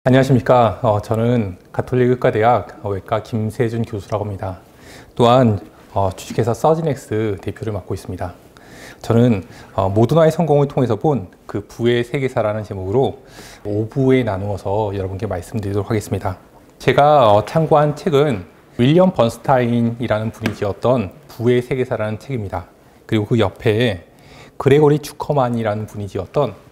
안녕하십니까. 저는 가톨릭 의과대학 외과 김세준 교수라고 합니다. 또한 주식회사 서지넥스 대표를 맡고 있습니다. 저는 모더나의 성공을 통해서 본 그 부의 세계사라는 제목으로 5부에 나누어서 여러분께 말씀드리도록 하겠습니다. 제가 참고한 책은 윌리엄 번스타인이라는 분이 지었던 부의 세계사라는 책입니다. 그리고 그 옆에 그레고리 주커만이라는 분이 지었던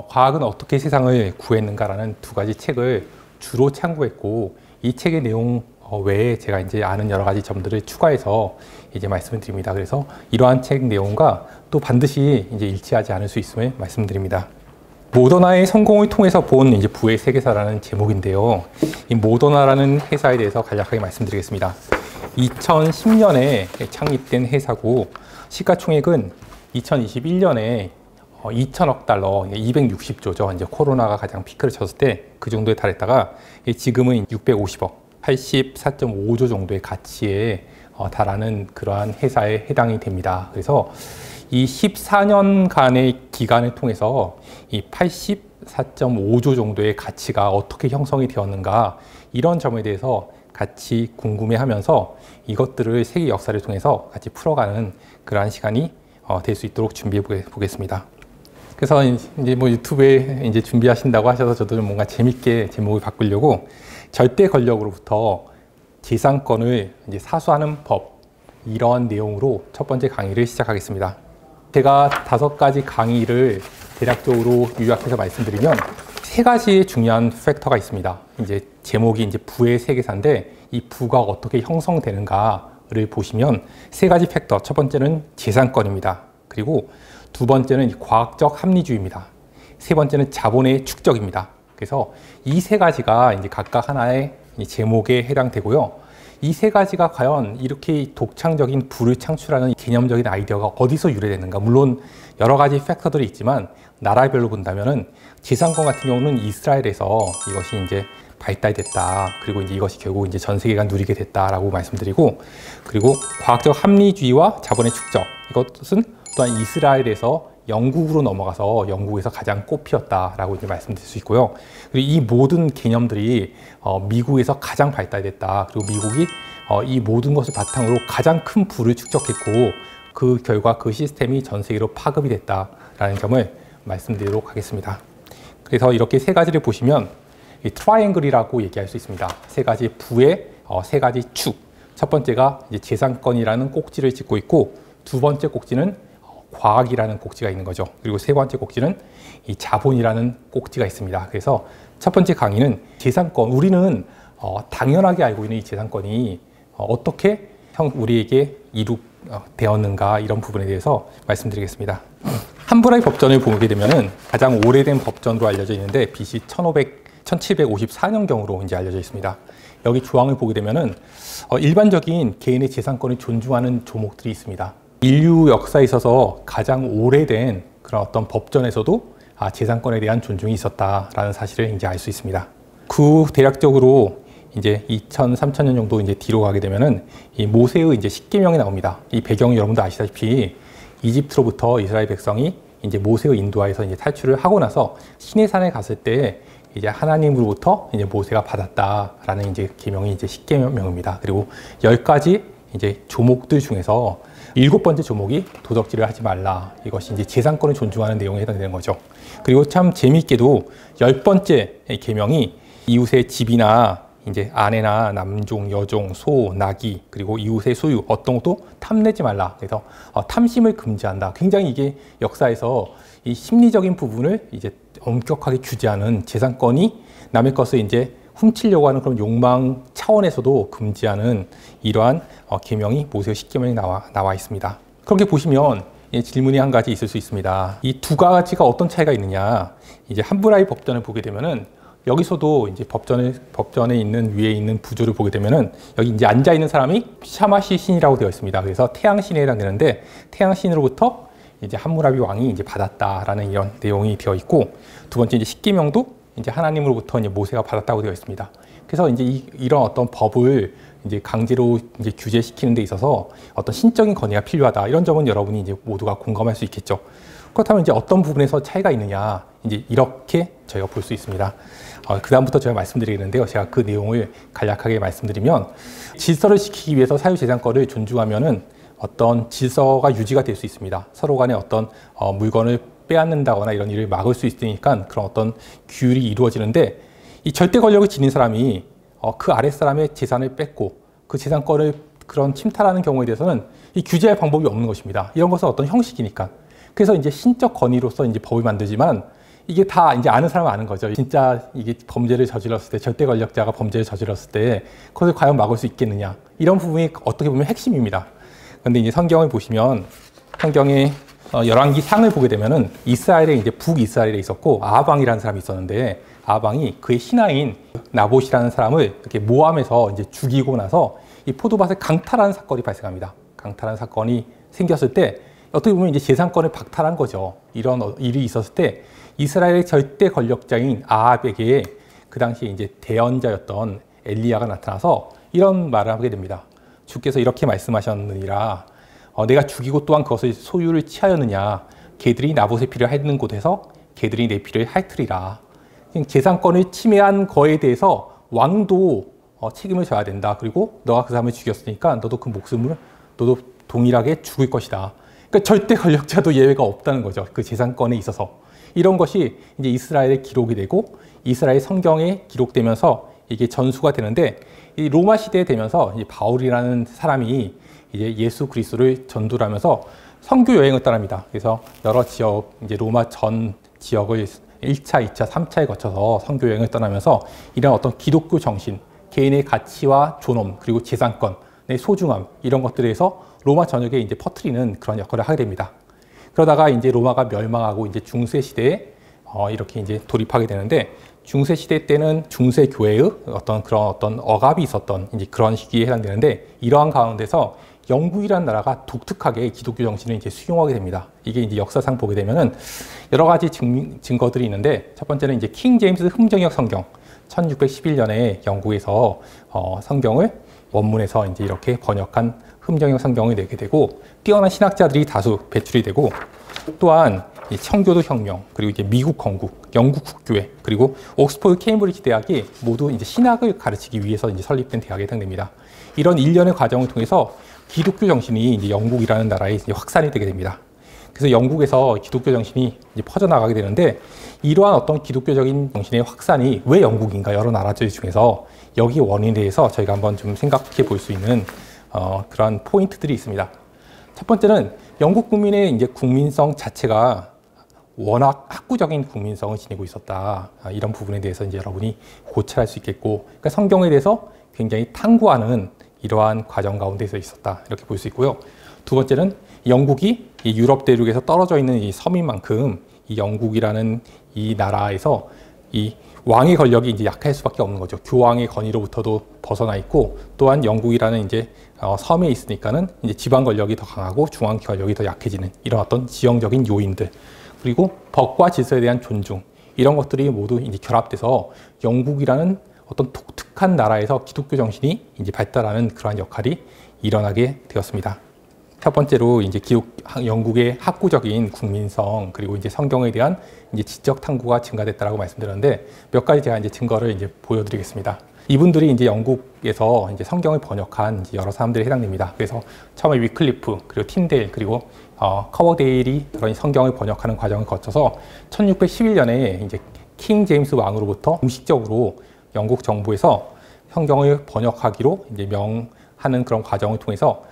과학은 어떻게 세상을 구했는가라는 두 가지 책을 주로 참고했고, 이 책의 내용 외에 제가 이제 아는 여러 가지 점들을 추가해서 이제 말씀을 드립니다. 그래서 이러한 책 내용과 또 반드시 이제 일치하지 않을 수 있음을 말씀드립니다. 모더나의 성공을 통해서 본 이제 부의 세계사라는 제목인데요. 이 모더나라는 회사에 대해서 간략하게 말씀드리겠습니다. 2010년에 창립된 회사고, 시가총액은 2021년에 2천억 달러, 260조죠. 이제 코로나가 가장 피크를 쳤을 때 그 정도에 달했다가 지금은 650억, 84.5조 정도의 가치에 달하는 그러한 회사에 해당이 됩니다. 그래서 이 14년간의 기간을 통해서 이 84.5조 정도의 가치가 어떻게 형성이 되었는가, 이런 점에 대해서 같이 궁금해하면서 이것들을 세계 역사를 통해서 같이 풀어가는 그러한 시간이 될 수 있도록 준비해 보겠습니다. 그래서 이제 뭐 유튜브에 이제 준비하신다고 하셔서 저도 뭔가 재밌게 제목을 바꾸려고 절대 권력으로부터 재산권을 이제 사수하는 법, 이런 내용으로 첫 번째 강의를 시작하겠습니다. 제가 5가지 강의를 대략적으로 요약해서 말씀드리면 세 가지의 중요한 팩터가 있습니다. 이제 제목이 이제 부의 세계사인데 이 부가 어떻게 형성되는가를 보시면 세 가지 팩터. 첫 번째는 재산권입니다. 그리고 두 번째는 과학적 합리주의입니다. 세 번째는 자본의 축적입니다. 그래서 이 세 가지가 이제 각각 하나의 제목에 해당되고요. 이 세 가지가 과연 이렇게 독창적인 부를 창출하는 개념적인 아이디어가 어디서 유래됐는가? 물론 여러 가지 팩터들이 있지만 나라별로 본다면은 재산권 같은 경우는 이스라엘에서 이것이 이제 발달됐다. 그리고 이제 이것이 결국 이제 전 세계가 누리게 됐다라고 말씀드리고, 그리고 과학적 합리주의와 자본의 축적, 이것은 또한 이스라엘에서 영국으로 넘어가서 영국에서 가장 꽃피었다라고 이제 말씀드릴 수 있고요. 그리고 이 모든 개념들이 미국에서 가장 발달됐다. 그리고 미국이 이 모든 것을 바탕으로 가장 큰 부를 축적했고, 그 결과 그 시스템이 전 세계로 파급이 됐다라는 점을 말씀드리도록 하겠습니다. 그래서 이렇게 세 가지를 보시면 이 트라이앵글이라고 얘기할 수 있습니다. 세 가지 부의 세 가지 축. 첫 번째가 이제 재산권이라는 꼭지를 짓고 있고, 두 번째 꼭지는 과학이라는 꼭지가 있는 거죠. 그리고 세 번째 꼭지는 이 자본이라는 꼭지가 있습니다. 그래서 첫 번째 강의는 재산권, 당연하게 알고 있는 이 재산권이 어떻게 우리에게 이룩되었는가, 이런 부분에 대해서 말씀드리겠습니다. 함부라비 법전을 보게 되면은 가장 오래된 법전으로 알려져 있는데 BC 1754년경으로 이제 알려져 있습니다. 여기 조항을 보게 되면은 일반적인 개인의 재산권을 존중하는 조목들이 있습니다. 인류 역사에 있어서 가장 오래된 그런 어떤 법전에서도 재산권에 대한 존중이 있었다라는 사실을 이제 알 수 있습니다. 그 대략적으로 이제 2000, 3000년 정도 이제 뒤로 가게 되면은 이 모세의 이제 10계명이 나옵니다. 이 배경이 여러분도 아시다시피 이집트로부터 이스라엘 백성이 이제 모세의 인도하에서 이제 탈출을 하고 나서 시내산에 갔을 때 이제 하나님으로부터 이제 모세가 받았다라는 이제 계명이 이제 10계명입니다. 그리고 10가지 이제 조목들 중에서 7번째 조목이 도적질을 하지 말라. 이것이 이제 재산권을 존중하는 내용에 해당되는 거죠. 그리고 참 재미있게도 10번째 계명이 이웃의 집이나 이제 아내나 남종, 여종, 소, 나귀, 그리고 이웃의 소유, 어떤 것도 탐내지 말라. 그래서 탐심을 금지한다. 굉장히 이게 역사에서 이 심리적인 부분을 이제 엄격하게 규제하는, 재산권이 남의 것을 이제 훔치려고 하는 그런 욕망 차원에서도 금지하는 이러한 계명이 모세의 10계명에 나와 있습니다. 그렇게 보시면 질문이 한 가지 있을 수 있습니다. 이 두 가지가 어떤 차이가 있느냐? 이제 함부라비 법전을 보게 되면은 여기서도 이제 법전에 있는 위에 있는 부조를 보게 되면은 여기 이제 앉아 있는 사람이 샤마시 신이라고 되어 있습니다. 그래서 태양신에 해당되는데 태양신으로부터 이제 함무라비 왕이 이제 받았다라는 이런 내용이 되어 있고, 두 번째 이제 10계명도 이제 하나님으로부터 이제 모세가 받았다고 되어 있습니다. 그래서 이제 이런 어떤 법을 이제 강제로 이제 규제시키는 데 있어서 어떤 신적인 건의가 필요하다. 이런 점은 여러분이 이제 모두가 공감할 수 있겠죠. 그렇다면 이제 어떤 부분에서 차이가 있느냐, 이제 이렇게 저희가 볼 수 있습니다. 그다음부터 제가 말씀드리겠는데요. 제가 그 내용을 간략하게 말씀드리면, 질서를 지키기 위해서 사유재산권을 존중하면은 어떤 질서가 유지가 될 수 있습니다. 서로 간에 어떤 물건을 빼앗는다거나 이런 일을 막을 수 있으니까 그런 어떤 규율이 이루어지는데, 이 절대 권력을 지닌 사람이 그 아랫사람의 재산을 뺏고 그 재산권을 그런 침탈하는 경우에 대해서는 이 규제할 방법이 없는 것입니다. 이런 것은 어떤 형식이니까. 그래서 이제 신적 권위로서 이제 법을 만들지만, 이게 다 이제 아는 사람은 아는 거죠. 진짜 이게 범죄를 저질렀을 때, 절대 권력자가 범죄를 저질렀을 때 그것을 과연 막을 수 있겠느냐, 이런 부분이 어떻게 보면 핵심입니다. 그런데 이제 성경을 보시면, 성경에 열왕기 상을 보게 되면은 이스라엘에 이제 북이스라엘에 있었고 아합왕이라는 사람이 있었는데, 아합왕이 그의 신하인 나봇이라는 사람을 이렇게 모함해서 이제 죽이고 나서 이 포도밭을 강탈하는 사건이 발생합니다. 강탈하는 사건이 생겼을 때 어떻게 보면 이제 재산권을 박탈한 거죠. 이런 일이 있었을 때 이스라엘의 절대 권력자인 아합에게 그 당시에 이제 대언자였던 엘리야가 나타나서 이런 말을 하게 됩니다. 주께서 이렇게 말씀하셨느니라. 내가 죽이고 또한 그것을 소유를 취하였느냐. 개들이 나봇의 피를 핥는 곳에서 개들이 내 피를 핥으리라. 재산권을 침해한 거에 대해서 왕도 책임을 져야 된다. 그리고 너가 그 사람을 죽였으니까 너도 그 목숨을 너도 동일하게 죽을 것이다. 그러니까 절대 권력자도 예외가 없다는 거죠. 그 재산권에 있어서. 이런 것이 이제 이스라엘의 기록이 되고 이스라엘 성경에 기록되면서 이게 전수가 되는데, 이 로마 시대에 되면서 이 바울이라는 사람이 이제 예수 그리스도를 전도를 하면서 선교 여행을 떠납니다. 그래서 여러 지역, 이제 로마 전 지역을 1차, 2차, 3차에 거쳐서 선교 여행을 떠나면서 이런 어떤 기독교 정신, 개인의 가치와 존엄, 그리고 재산권의 소중함, 이런 것들에서 로마 전역에 이제 퍼뜨리는 그런 역할을 하게 됩니다. 그러다가 이제 로마가 멸망하고 이제 중세 시대에 이렇게 이제 돌입하게 되는데, 중세 시대 때는 중세 교회의 그런 어떤 억압이 있었던 이제 그런 시기에 해당되는데, 이러한 가운데서 영국이라는 나라가 독특하게 기독교 정신을 이제 수용하게 됩니다. 이게 이제 역사상 보게 되면은 여러 가지 증거들이 있는데, 첫 번째는 이제 킹 제임스 흠정역 성경, 1611년에 영국에서 성경을 원문에서 이제 이렇게 번역한 흠정역 성경을 내게 되고, 뛰어난 신학자들이 다수 배출이 되고, 또한 이 청교도 혁명, 그리고 이제 미국 건국, 영국 국교회, 그리고 옥스퍼드 케임브리지 대학이 모두 이제 신학을 가르치기 위해서 이제 설립된 대학에 해당됩니다. 이런 일련의 과정을 통해서 기독교 정신이 이제 영국이라는 나라에 이제 확산이 되게 됩니다. 그래서 영국에서 기독교 정신이 이제 퍼져나가게 되는데, 이러한 어떤 기독교적인 정신의 확산이 왜 영국인가, 여러 나라들 중에서 여기 원인에 대해서 저희가 한번 좀 생각해 볼 수 있는 그런 포인트들이 있습니다. 첫 번째는 영국 국민의 이제 국민성 자체가 워낙 학구적인 국민성을 지니고 있었다. 이런 부분에 대해서 이제 여러분이 고찰할 수 있겠고, 그러니까 성경에 대해서 굉장히 탐구하는 이러한 과정 가운데서 있었다. 이렇게 볼 수 있고요. 두 번째는 영국이 이 유럽 대륙에서 떨어져 있는 이 섬인 만큼 이 영국이라는 이 나라에서 이 왕의 권력이 이제 약할 수밖에 없는 거죠. 교황의 권위로부터도 벗어나 있고, 또한 영국이라는 이제 섬에 있으니까는 이제 지방 권력이 더 강하고 중앙 권력이 더 약해지는 이런 어떤 지형적인 요인들, 그리고 법과 질서에 대한 존중, 이런 것들이 모두 이제 결합돼서 영국이라는 어떤 독특한 나라에서 기독교 정신이 이제 발달하는 그러한 역할이 일어나게 되었습니다. 첫 번째로 이제 영국의 학구적인 국민성, 그리고 이제 성경에 대한 이제 지적 탐구가 증가됐다라고 말씀드렸는데, 몇 가지 제가 이제 증거를 이제 보여드리겠습니다. 이분들이 이제 영국에서 이제 성경을 번역한 이제 여러 사람들이 해당됩니다. 그래서 처음에 위클리프, 그리고 틴데일, 그리고 커버데일이 그런 성경을 번역하는 과정을 거쳐서 1611년에 이제 킹 제임스 왕으로부터 공식적으로 영국 정부에서 성경을 번역하기로 이제 명하는 그런 과정을 통해서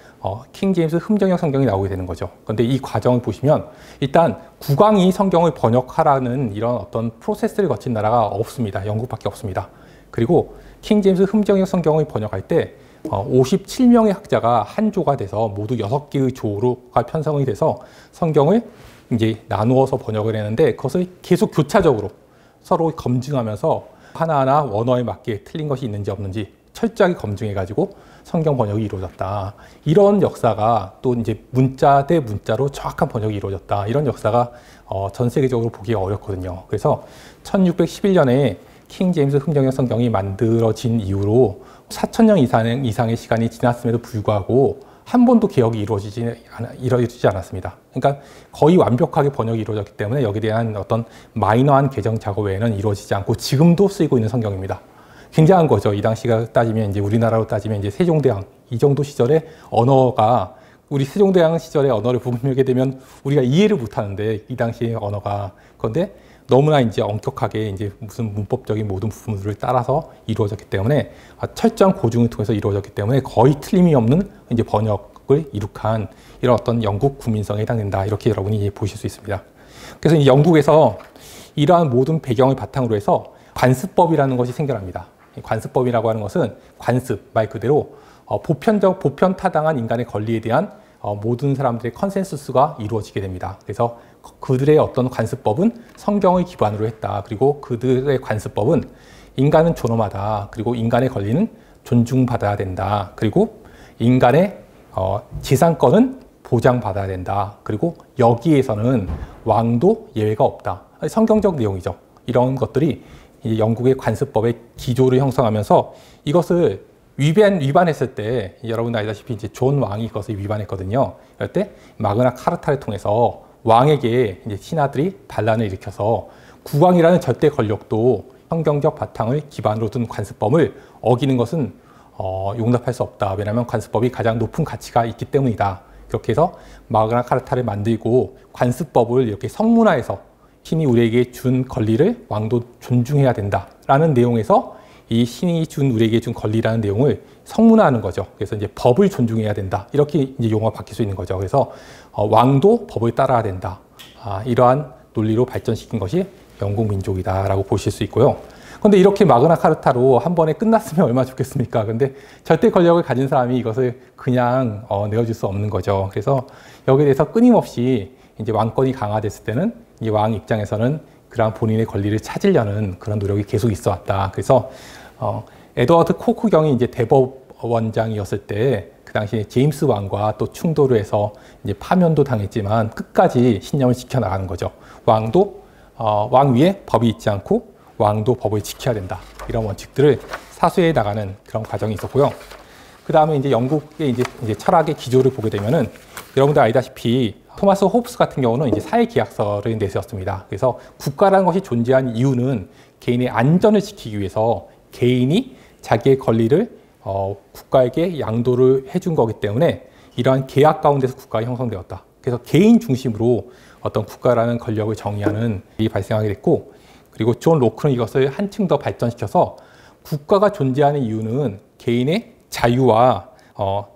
킹 제임스 흠정역 성경이 나오게 되는 거죠. 그런데 이 과정을 보시면 일단 국왕이 성경을 번역하라는 이런 어떤 프로세스를 거친 나라가 없습니다. 영국밖에 없습니다. 그리고 킹 제임스 흠정역 성경을 번역할 때 57명의 학자가 한 조가 돼서 모두 6개의 조로가 편성이 돼서 성경을 이제 나누어서 번역을 했는데, 그것을 계속 교차적으로 서로 검증하면서 하나하나 원어에 맞게 틀린 것이 있는지 없는지 철저하게 검증해가지고 성경 번역이 이루어졌다. 이런 역사가, 또 이제 문자 대 문자로 정확한 번역이 이루어졌다. 이런 역사가 전 세계적으로 보기가 어렵거든요. 그래서 1611년에 킹 제임스 흠정역 성경이 만들어진 이후로 4,000년 이상의 시간이 지났음에도 불구하고 한 번도 개혁이 이루어지지 않았습니다. 그러니까 거의 완벽하게 번역이 이루어졌기 때문에 여기에 대한 어떤 마이너한 개정 작업 외에는 이루어지지 않고 지금도 쓰이고 있는 성경입니다. 굉장한 거죠. 이 당시가 따지면 이제 우리나라로 따지면 이제 세종대왕 이 정도 시절의 언어가 우리 세종대왕 시절의 언어를 보게 되면 우리가 이해를 못하는데 이 당시의 언어가 그런데 너무나 이제 엄격하게 이제 무슨 문법적인 모든 부분들을 따라서 이루어졌기 때문에 철저한 고증을 통해서 이루어졌기 때문에 거의 틀림이 없는 이제 번역을 이룩한 이런 어떤 영국 국민성에 해당된다 이렇게 여러분이 이제 보실 수 있습니다. 그래서 이 영국에서 이러한 모든 배경을 바탕으로 해서 관습법이라는 것이 생겨납니다. 관습법이라고 하는 것은 관습 말 그대로 보편타당한 인간의 권리에 대한 모든 사람들의 컨센서스가 이루어지게 됩니다. 그래서 그들의 어떤 관습법은 성경을 기반으로 했다. 그리고 그들의 관습법은 인간은 존엄하다. 그리고 인간의 권리는 존중받아야 된다. 그리고 인간의 재산권은 보장받아야 된다. 그리고 여기에서는 왕도 예외가 없다. 성경적 내용이죠. 이런 것들이 영국의 관습법의 기조를 형성하면서 이것을 위반했을 때 여러분 알다시피 이제 존 왕이 이것을 위반했거든요. 이럴 때 마그나 카르타를 통해서 왕에게 이제 신하들이 반란을 일으켜서 국왕이라는 절대 권력도 성경적 바탕을 기반으로 둔 관습법을 어기는 것은 용납할 수 없다. 왜냐하면 관습법이 가장 높은 가치가 있기 때문이다. 그렇게 해서 마그나 카르타를 만들고 관습법을 이렇게 성문화해서 신이 우리에게 준 권리를 왕도 존중해야 된다라는 내용에서 이 신이 우리에게 준 권리라는 내용을 성문화하는 거죠. 그래서 이제 법을 존중해야 된다. 이렇게 이제 용어가 바뀔 수 있는 거죠. 그래서 왕도 법을 따라야 된다. 이러한 논리로 발전시킨 것이 영국 민족이다라고 보실 수 있고요. 그런데 이렇게 마그나 카르타로 한 번에 끝났으면 얼마나 좋겠습니까? 근데 절대 권력을 가진 사람이 이것을 그냥 내어줄 수 없는 거죠. 그래서 여기에 대해서 끊임없이 이제 왕권이 강화됐을 때는 이 왕 입장에서는 그런 본인의 권리를 찾으려는 그런 노력이 계속 있어 왔다. 그래서 에드워드 코크경이 이제 대법원장이었을 때 그 당시에 제임스 왕과 또 충돌을 해서 이제 파면도 당했지만 끝까지 신념을 지켜나가는 거죠. 왕 위에 법이 있지 않고 왕도 법을 지켜야 된다. 이런 원칙들을 사수해 나가는 그런 과정이 있었고요. 그 다음에 이제 영국의 이제 철학의 기조를 보게 되면은 여러분들 알다시피 토마스 홉스 같은 경우는 이제 사회계약서를 내세웠습니다. 그래서 국가라는 것이 존재한 이유는 개인의 안전을 지키기 위해서 개인이 자기의 권리를 국가에게 양도를 해준 거기 때문에 이러한 계약 가운데서 국가가 형성되었다. 그래서 개인 중심으로 어떤 국가라는 권력을 정의하는 일이 발생하게 됐고, 그리고 존 로크는 이것을 한층 더 발전시켜서 국가가 존재하는 이유는 개인의 자유와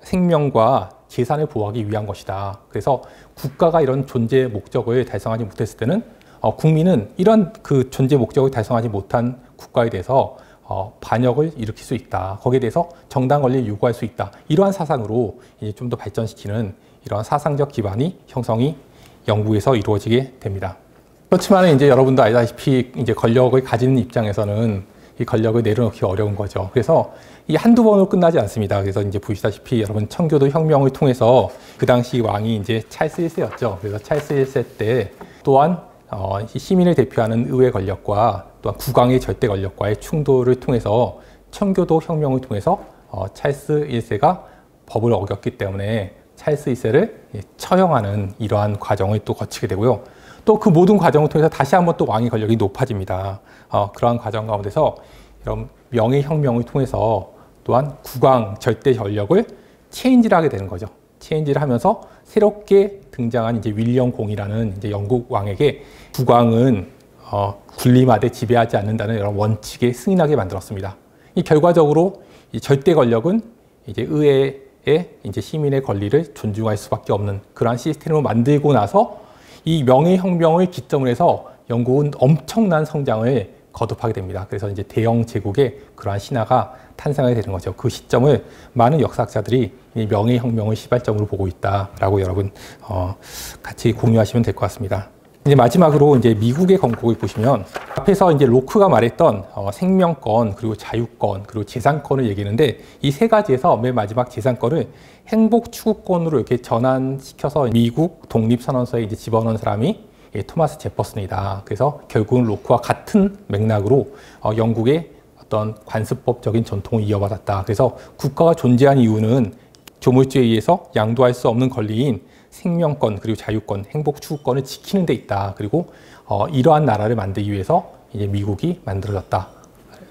생명과 재산을 보호하기 위한 것이다. 그래서 국가가 이런 존재 목적을 달성하지 못했을 때는 국민은 이런 그 존재 목적을 달성하지 못한 국가에 대해서 반역을 일으킬 수 있다. 거기에 대해서 정당 권리를 요구할 수 있다. 이러한 사상으로 이제 좀 더 발전시키는 이러한 사상적 기반이 형성이 영국에서 이루어지게 됩니다. 그렇지만 이제 여러분도 알다시피 이제 권력을 가지는 입장에서는 이 권력을 내려놓기 어려운 거죠. 그래서 이 한두 번으로 끝나지 않습니다. 그래서 이제 보시다시피 여러분 청교도 혁명을 통해서 그 당시 왕이 이제 찰스 1세였죠. 그래서 찰스 1세 때 또한 시민을 대표하는 의회 권력과 또한 국왕의 절대 권력과의 충돌을 통해서 청교도 혁명을 통해서 찰스 1세가 법을 어겼기 때문에 찰스 1세를 처형하는 이러한 과정을 또 거치게 되고요. 또 그 모든 과정을 통해서 다시 한번 또 왕의 권력이 높아집니다. 그러한 과정 가운데서 이런 명예혁명을 통해서 또한 국왕 절대 권력을 체인지를 하게 되는 거죠. 체인지를 하면서 새롭게 등장한 이제 윌리엄 공이라는 이제 영국 왕에게 국왕은 군림하되 지배하지 않는다는 이런 원칙에 승인하게 만들었습니다. 이 결과적으로 이 절대 권력은 이제 의회의 이제 시민의 권리를 존중할 수밖에 없는 그러한 시스템을 만들고 나서 이 명예혁명을 기점으로 해서 영국은 엄청난 성장을 거듭하게 됩니다. 그래서 이제 대영 제국의 그러한 신화가 탄생하게 되는 거죠. 그 시점을 많은 역사학자들이 이 명예혁명을 시발점으로 보고 있다라고 여러분 같이 공유하시면 될 것 같습니다. 이제 마지막으로 이제 미국의 건국을 보시면 앞에서 이제 로크가 말했던 생명권 그리고 자유권 그리고 재산권을 얘기했는데 이 세 가지에서 맨 마지막 재산권을 행복 추구권으로 이렇게 전환시켜서 미국 독립선언서에 이제 집어넣은 사람이 토마스 제퍼슨이다. 그래서 결국은 로크와 같은 맥락으로 영국의 어떤 관습법적인 전통을 이어받았다. 그래서 국가가 존재한 이유는 조물주에 의해서 양도할 수 없는 권리인 생명권 그리고 자유권, 행복 추구권을 지키는 데 있다. 그리고 이러한 나라를 만들기 위해서 이제 미국이 만들어졌다.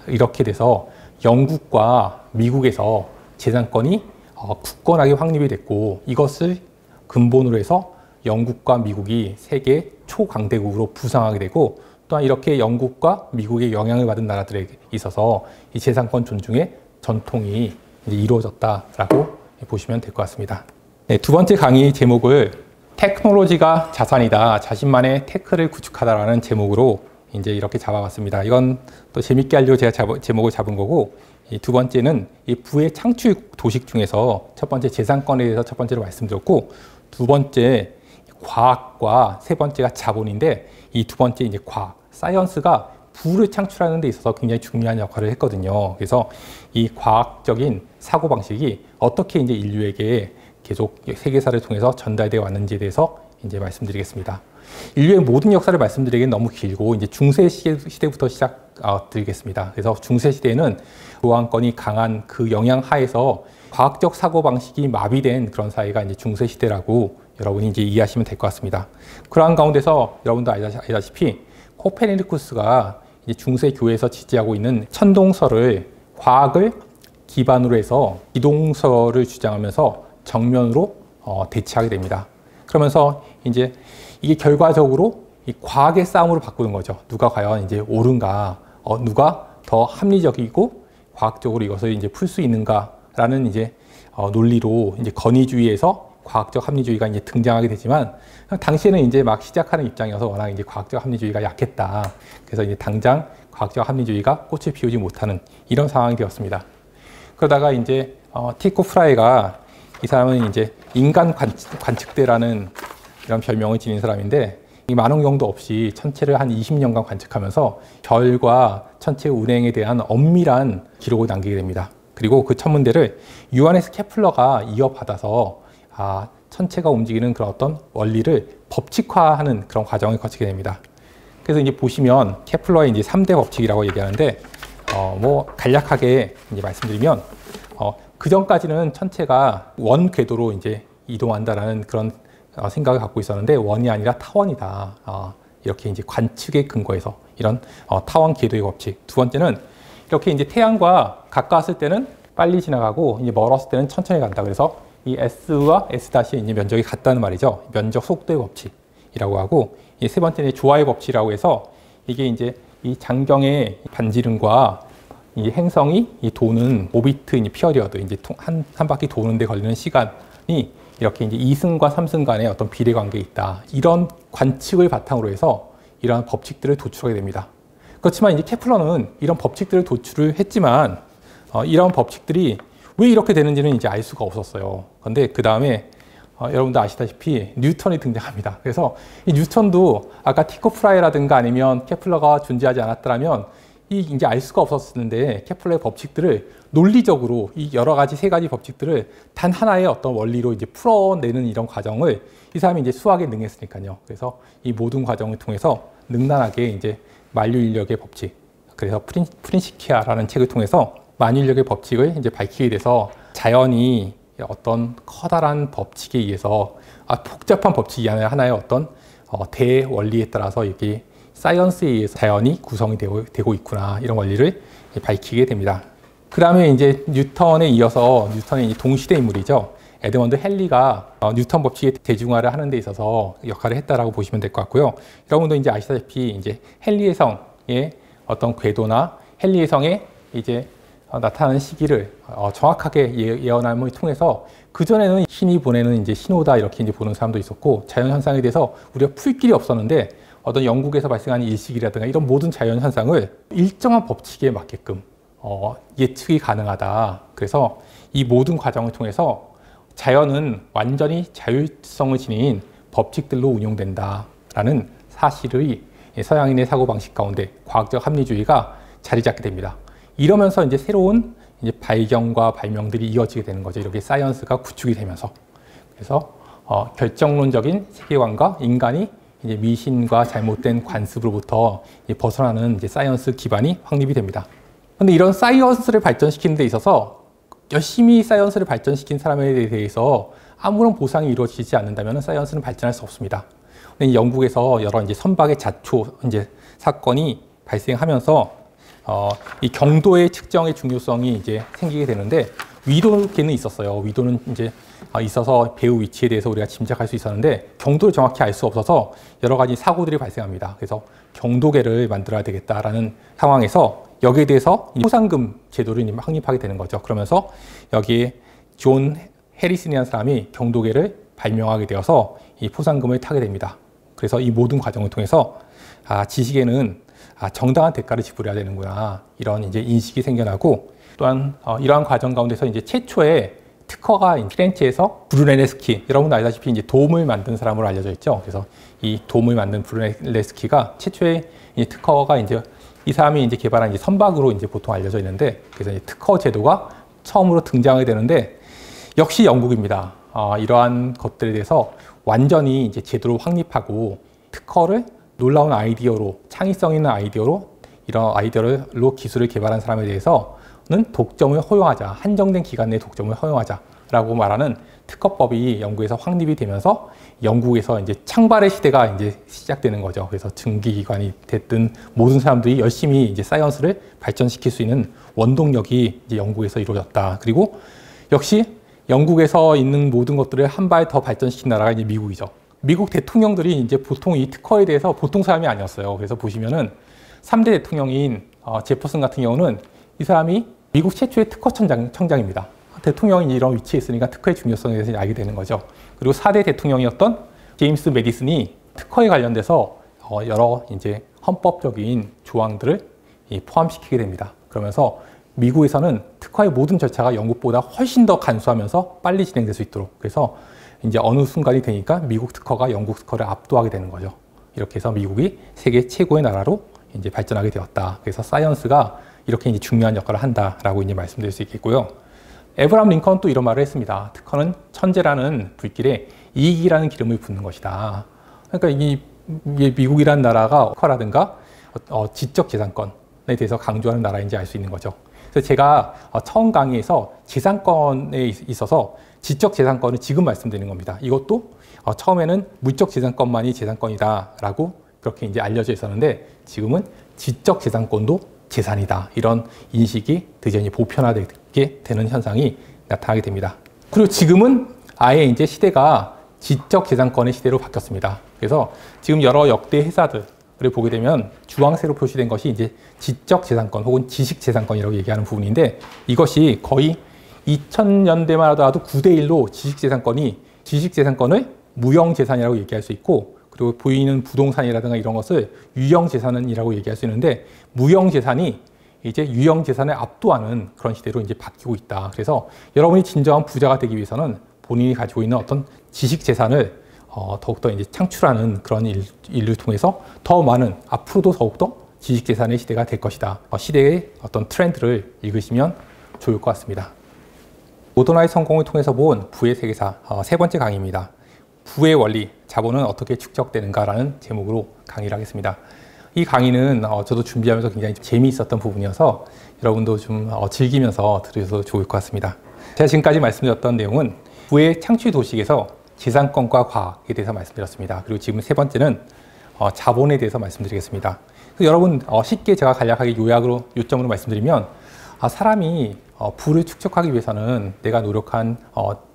이렇게 돼서 영국과 미국에서 재산권이 굳건하게 확립이 됐고 이것을 근본으로 해서 영국과 미국이 세계 초강대국으로 부상하게 되고 또한 이렇게 영국과 미국의 영향을 받은 나라들에 있어서 이 재산권 존중의 전통이 이제 이루어졌다라고 보시면 될 것 같습니다. 네, 두 번째 강의 제목을 테크놀로지가 자산이다. 자신만의 테크를 구축하다라는 제목으로 이제 이렇게 잡아봤습니다. 이건 또 재밌게 하려고 제가 제목을 잡은 거고 이 두 번째는 이 부의 창출 도식 중에서 첫 번째 재산권에 대해서 첫 번째로 말씀드렸고 두 번째 과학과 세 번째가 자본인데 이 두 번째 이제 과학, 사이언스가 부를 창출하는 데 있어서 굉장히 중요한 역할을 했거든요. 그래서 이 과학적인 사고 방식이 어떻게 이제 인류에게 계속 세계사를 통해서 전달되어 왔는지에 대해서 이제 말씀드리겠습니다. 인류의 모든 역사를 말씀드리기엔 너무 길고 이제 중세 시대부터 드리겠습니다. 그래서 중세 시대에는 교황권이 강한 그 영향 하에서 과학적 사고 방식이 마비된 그런 사회가 이제 중세 시대라고 여러분이 이제 이해하시면 될 것 같습니다. 그러한 가운데서 여러분도 알다시피 코페르니쿠스가 이제 중세 교회에서 지지하고 있는 천동설을 과학을 기반으로 해서 기동설을 주장하면서 정면으로 대치하게 됩니다. 그러면서 이제 이게 결과적으로 이 과학의 싸움으로 바꾸는 거죠. 누가 과연 이제 옳은가, 누가 더 합리적이고 과학적으로 이것을 이제 풀 수 있는가라는 이제 논리로 이제 권위주의에서 과학적 합리주의가 이제 등장하게 되지만 당시에는 이제 막 시작하는 입장이어서 워낙 이제 과학적 합리주의가 약했다. 그래서 이제 당장 과학적 합리주의가 꽃을 피우지 못하는 이런 상황이 되었습니다. 그러다가 이제 티코 프라이가 이 사람은 이제 인간 관측대라는 이런 별명을 지닌 사람인데 이 만원경도 없이 천체를 한 20년간 관측하면서 별과 천체 운행에 대한 엄밀한 기록을 남기게 됩니다. 그리고 그 천문대를 요하네스 케플러가 이어받아서 천체가 움직이는 그런 어떤 원리를 법칙화하는 그런 과정을 거치게 됩니다. 그래서 이제 보시면 케플러의 이제 3대 법칙이라고 얘기하는데 뭐 간략하게 이제 말씀드리면 그 전까지는 천체가 원 궤도로 이제 이동한다라는 그런 생각을 갖고 있었는데 원이 아니라 타원이다. 이렇게 이제 관측에 근거해서 이런 타원 궤도의 법칙. 두 번째는 이렇게 이제 태양과 가까웠을 때는 빨리 지나가고 이제 멀었을 때는 천천히 간다. 그래서 이 S와 S' 이제 면적이 같다는 말이죠. 면적 속도의 법칙이라고 하고 이 세 번째는 조화의 법칙이라고 해서 이게 이제 이 장경의 반지름과 이 행성이 이 도는 오비트 피어리어드 이제 한 바퀴 도는데 걸리는 시간이 이렇게 이제 2승과 3승 간의 어떤 비례 관계에 있다. 이런 관측을 바탕으로 해서 이러한 법칙들을 도출하게 됩니다. 그렇지만 이제 케플러는 이런 법칙들을 도출을 했지만 이런 법칙들이 왜 이렇게 되는지는 이제 알 수가 없었어요. 그런데 그 다음에 여러분도 아시다시피 뉴턴이 등장합니다. 그래서 이 뉴턴도 아까 티코 프라이라든가 아니면 케플러가 존재하지 않았더라면 이제 알 수가 없었는데 케플러의 법칙들을 논리적으로 이 여러 가지 세 가지 법칙들을 단 하나의 어떤 원리로 이제 풀어내는 이런 과정을 이 사람이 이제 수학에 능했으니까요. 그래서 이 모든 과정을 통해서 능란하게 이제 만유인력의 법칙, 그래서 프린시피아라는 책을 통해서 만유인력의 법칙을 이제 밝히게 돼서 자연이 어떤 커다란 법칙에 의해서 복잡한 법칙이 아니라 하나의 어떤 대원리에 따라서 이게 사이언스에 의해서 자연이 구성이 되고 있구나 이런 원리를 밝히게 됩니다. 그 다음에 이제 뉴턴에 이어서 뉴턴의 이제 동시대 인물이죠. 에드먼드 헨리가 뉴턴 법칙의 대중화를 하는 데 있어서 역할을 했다라고 보시면 될 것 같고요. 여러분도 이제 아시다시피 이제 헨리의 성의 어떤 궤도나 헨리의 성의 이제 나타나는 시기를 정확하게 예언함을 통해서 그전에는 신이 보내는 이제 신호다 이렇게 이제 보는 사람도 있었고 자연 현상에 대해서 우리가 풀 길이 없었는데 어떤 영국에서 발생하는 일식이라든가 이런 모든 자연 현상을 일정한 법칙에 맞게끔 예측이 가능하다. 그래서 이 모든 과정을 통해서 자연은 완전히 자율성을 지닌 법칙들로 운용된다라는 사실의 서양인의 사고방식 가운데 과학적 합리주의가 자리 잡게 됩니다. 이러면서 이제 새로운 이제 발견과 발명들이 이어지게 되는 거죠. 이렇게 사이언스가 구축이 되면서. 그래서 결정론적인 세계관과 인간이 이제 미신과 잘못된 관습으로부터 벗어나는 이제 사이언스 기반이 확립이 됩니다. 그런데 이런 사이언스를 발전시키는 데 있어서 열심히 사이언스를 발전시킨 사람에 대해서 아무런 보상이 이루어지지 않는다면 사이언스는 발전할 수 없습니다. 영국에서 여러 이제 선박의 자초 이제 사건이 발생하면서 이 경도의 측정의 중요성이 이제 생기게 되는데, 위도계는 있었어요. 위도는 이제 있어서 배후 위치에 대해서 우리가 짐작할 수 있었는데, 경도를 정확히 알 수 없어서 여러 가지 사고들이 발생합니다. 그래서 경도계를 만들어야 되겠다라는 상황에서 여기에 대해서 포상금 제도를 확립하게 되는 거죠. 그러면서 여기에 존 해리슨이라는 사람이 경도계를 발명하게 되어서 이 포상금을 타게 됩니다. 그래서 이 모든 과정을 통해서 지식에는 정당한 대가를 지불해야 되는구나, 이런 이제 인식이 생겨나고, 또한 이러한 과정 가운데서 이제 최초의 특허가 피렌체에서 브루네레스키, 여러분 알다시피 이제 돔을 만든 사람으로 알려져 있죠. 그래서 이 돔을 만든 브루네레스키가 최초의 특허가 이제 이 사람이 이제 개발한 이제 선박으로 이제 보통 알려져 있는데, 그래서 이제 특허 제도가 처음으로 등장하게 되는데, 역시 영국입니다. 이러한 것들에 대해서 완전히 이제 제도를 확립하고 특허를 놀라운 아이디어로, 창의성 있는 아이디어로, 이런 아이디어로 기술을 개발한 사람에 대해서는 독점을 허용하자, 한정된 기간 내에 독점을 허용하자라고 말하는 특허법이 영국에서 확립이 되면서 영국에서 이제 창발의 시대가 이제 시작되는 거죠. 그래서 증기기관이 됐든 모든 사람들이 열심히 이제 사이언스를 발전시킬 수 있는 원동력이 이제 영국에서 이루어졌다. 그리고 역시 영국에서 있는 모든 것들을 한 발 더 발전시킨 나라가 이제 미국이죠. 미국 대통령들이 이제 보통 이 특허에 대해서 보통 사람이 아니었어요. 그래서 보시면은 3대 대통령인 제퍼슨 같은 경우는 이 사람이 미국 최초의 특허 청장입니다. 대통령이 이런 위치에 있으니까 특허의 중요성에 대해서 알게 되는 거죠. 그리고 4대 대통령이었던 제임스 메디슨이 특허에 관련돼서 여러 이제 헌법적인 조항들을 포함시키게 됩니다. 그러면서 미국에서는 특허의 모든 절차가 영국보다 훨씬 더 간소하면서 빨리 진행될 수 있도록, 그래서 이제 어느 순간이 되니까 미국 특허가 영국 특허를 압도하게 되는 거죠. 이렇게 해서 미국이 세계 최고의 나라로 이제 발전하게 되었다. 그래서 사이언스가 이렇게 이제 중요한 역할을 한다라고 이제 말씀드릴 수 있겠고요. 에브라함 링컨은 또 이런 말을 했습니다. 특허는 천재라는 불길에 이익이라는 기름을 붓는 것이다. 그러니까 이 미국이라는 나라가 특허라든가 지적 재산권에 대해서 강조하는 나라인지 알 수 있는 거죠. 그래서 제가 처음 강의에서 재산권에 있어서 지적 재산권을 지금 말씀드리는 겁니다. 이것도 처음에는 물적 재산권만이 재산권이다라고 그렇게 이제 알려져 있었는데, 지금은 지적 재산권도 재산이다, 이런 인식이 드디어 보편화되게 되는 현상이 나타나게 됩니다. 그리고 지금은 아예 이제 시대가 지적 재산권의 시대로 바뀌었습니다. 그래서 지금 여러 역대 회사들을 보게 되면 주황색으로 표시된 것이 이제 지적 재산권 혹은 지식 재산권이라고 얘기하는 부분인데, 이것이 거의 2000년대만 하더라도 9대1로 지식 재산권을 무형 재산이라고 얘기할 수 있고, 그리고 보이는 부동산이라든가 이런 것을 유형 재산이라고 얘기할 수 있는데, 무형 재산이 이제 유형 재산을 압도하는 그런 시대로 이제 바뀌고 있다. 그래서 여러분이 진정한 부자가 되기 위해서는 본인이 가지고 있는 어떤 지식 재산을 더욱더 이제 창출하는 그런 일을 통해서 더 많은, 앞으로도 더욱더 지식 재산의 시대가 될 것이다. 시대의 어떤 트렌드를 읽으시면 좋을 것 같습니다. 모더나의 성공을 통해서 본 부의 세계사 세 번째 강의입니다. 부의 원리, 자본은 어떻게 축적되는가라는 제목으로 강의를 하겠습니다. 이 강의는 저도 준비하면서 굉장히 재미있었던 부분이어서 여러분도 좀 즐기면서 들으셔도 좋을 것 같습니다. 제가 지금까지 말씀드렸던 내용은 부의 창출 도식에서 재산권과 과학에 대해서 말씀드렸습니다. 그리고 지금 세 번째는 자본에 대해서 말씀드리겠습니다. 그래서 여러분 쉽게 제가 간략하게 요점으로 말씀드리면, 사람이 부를 축적하기 위해서는 내가 노력한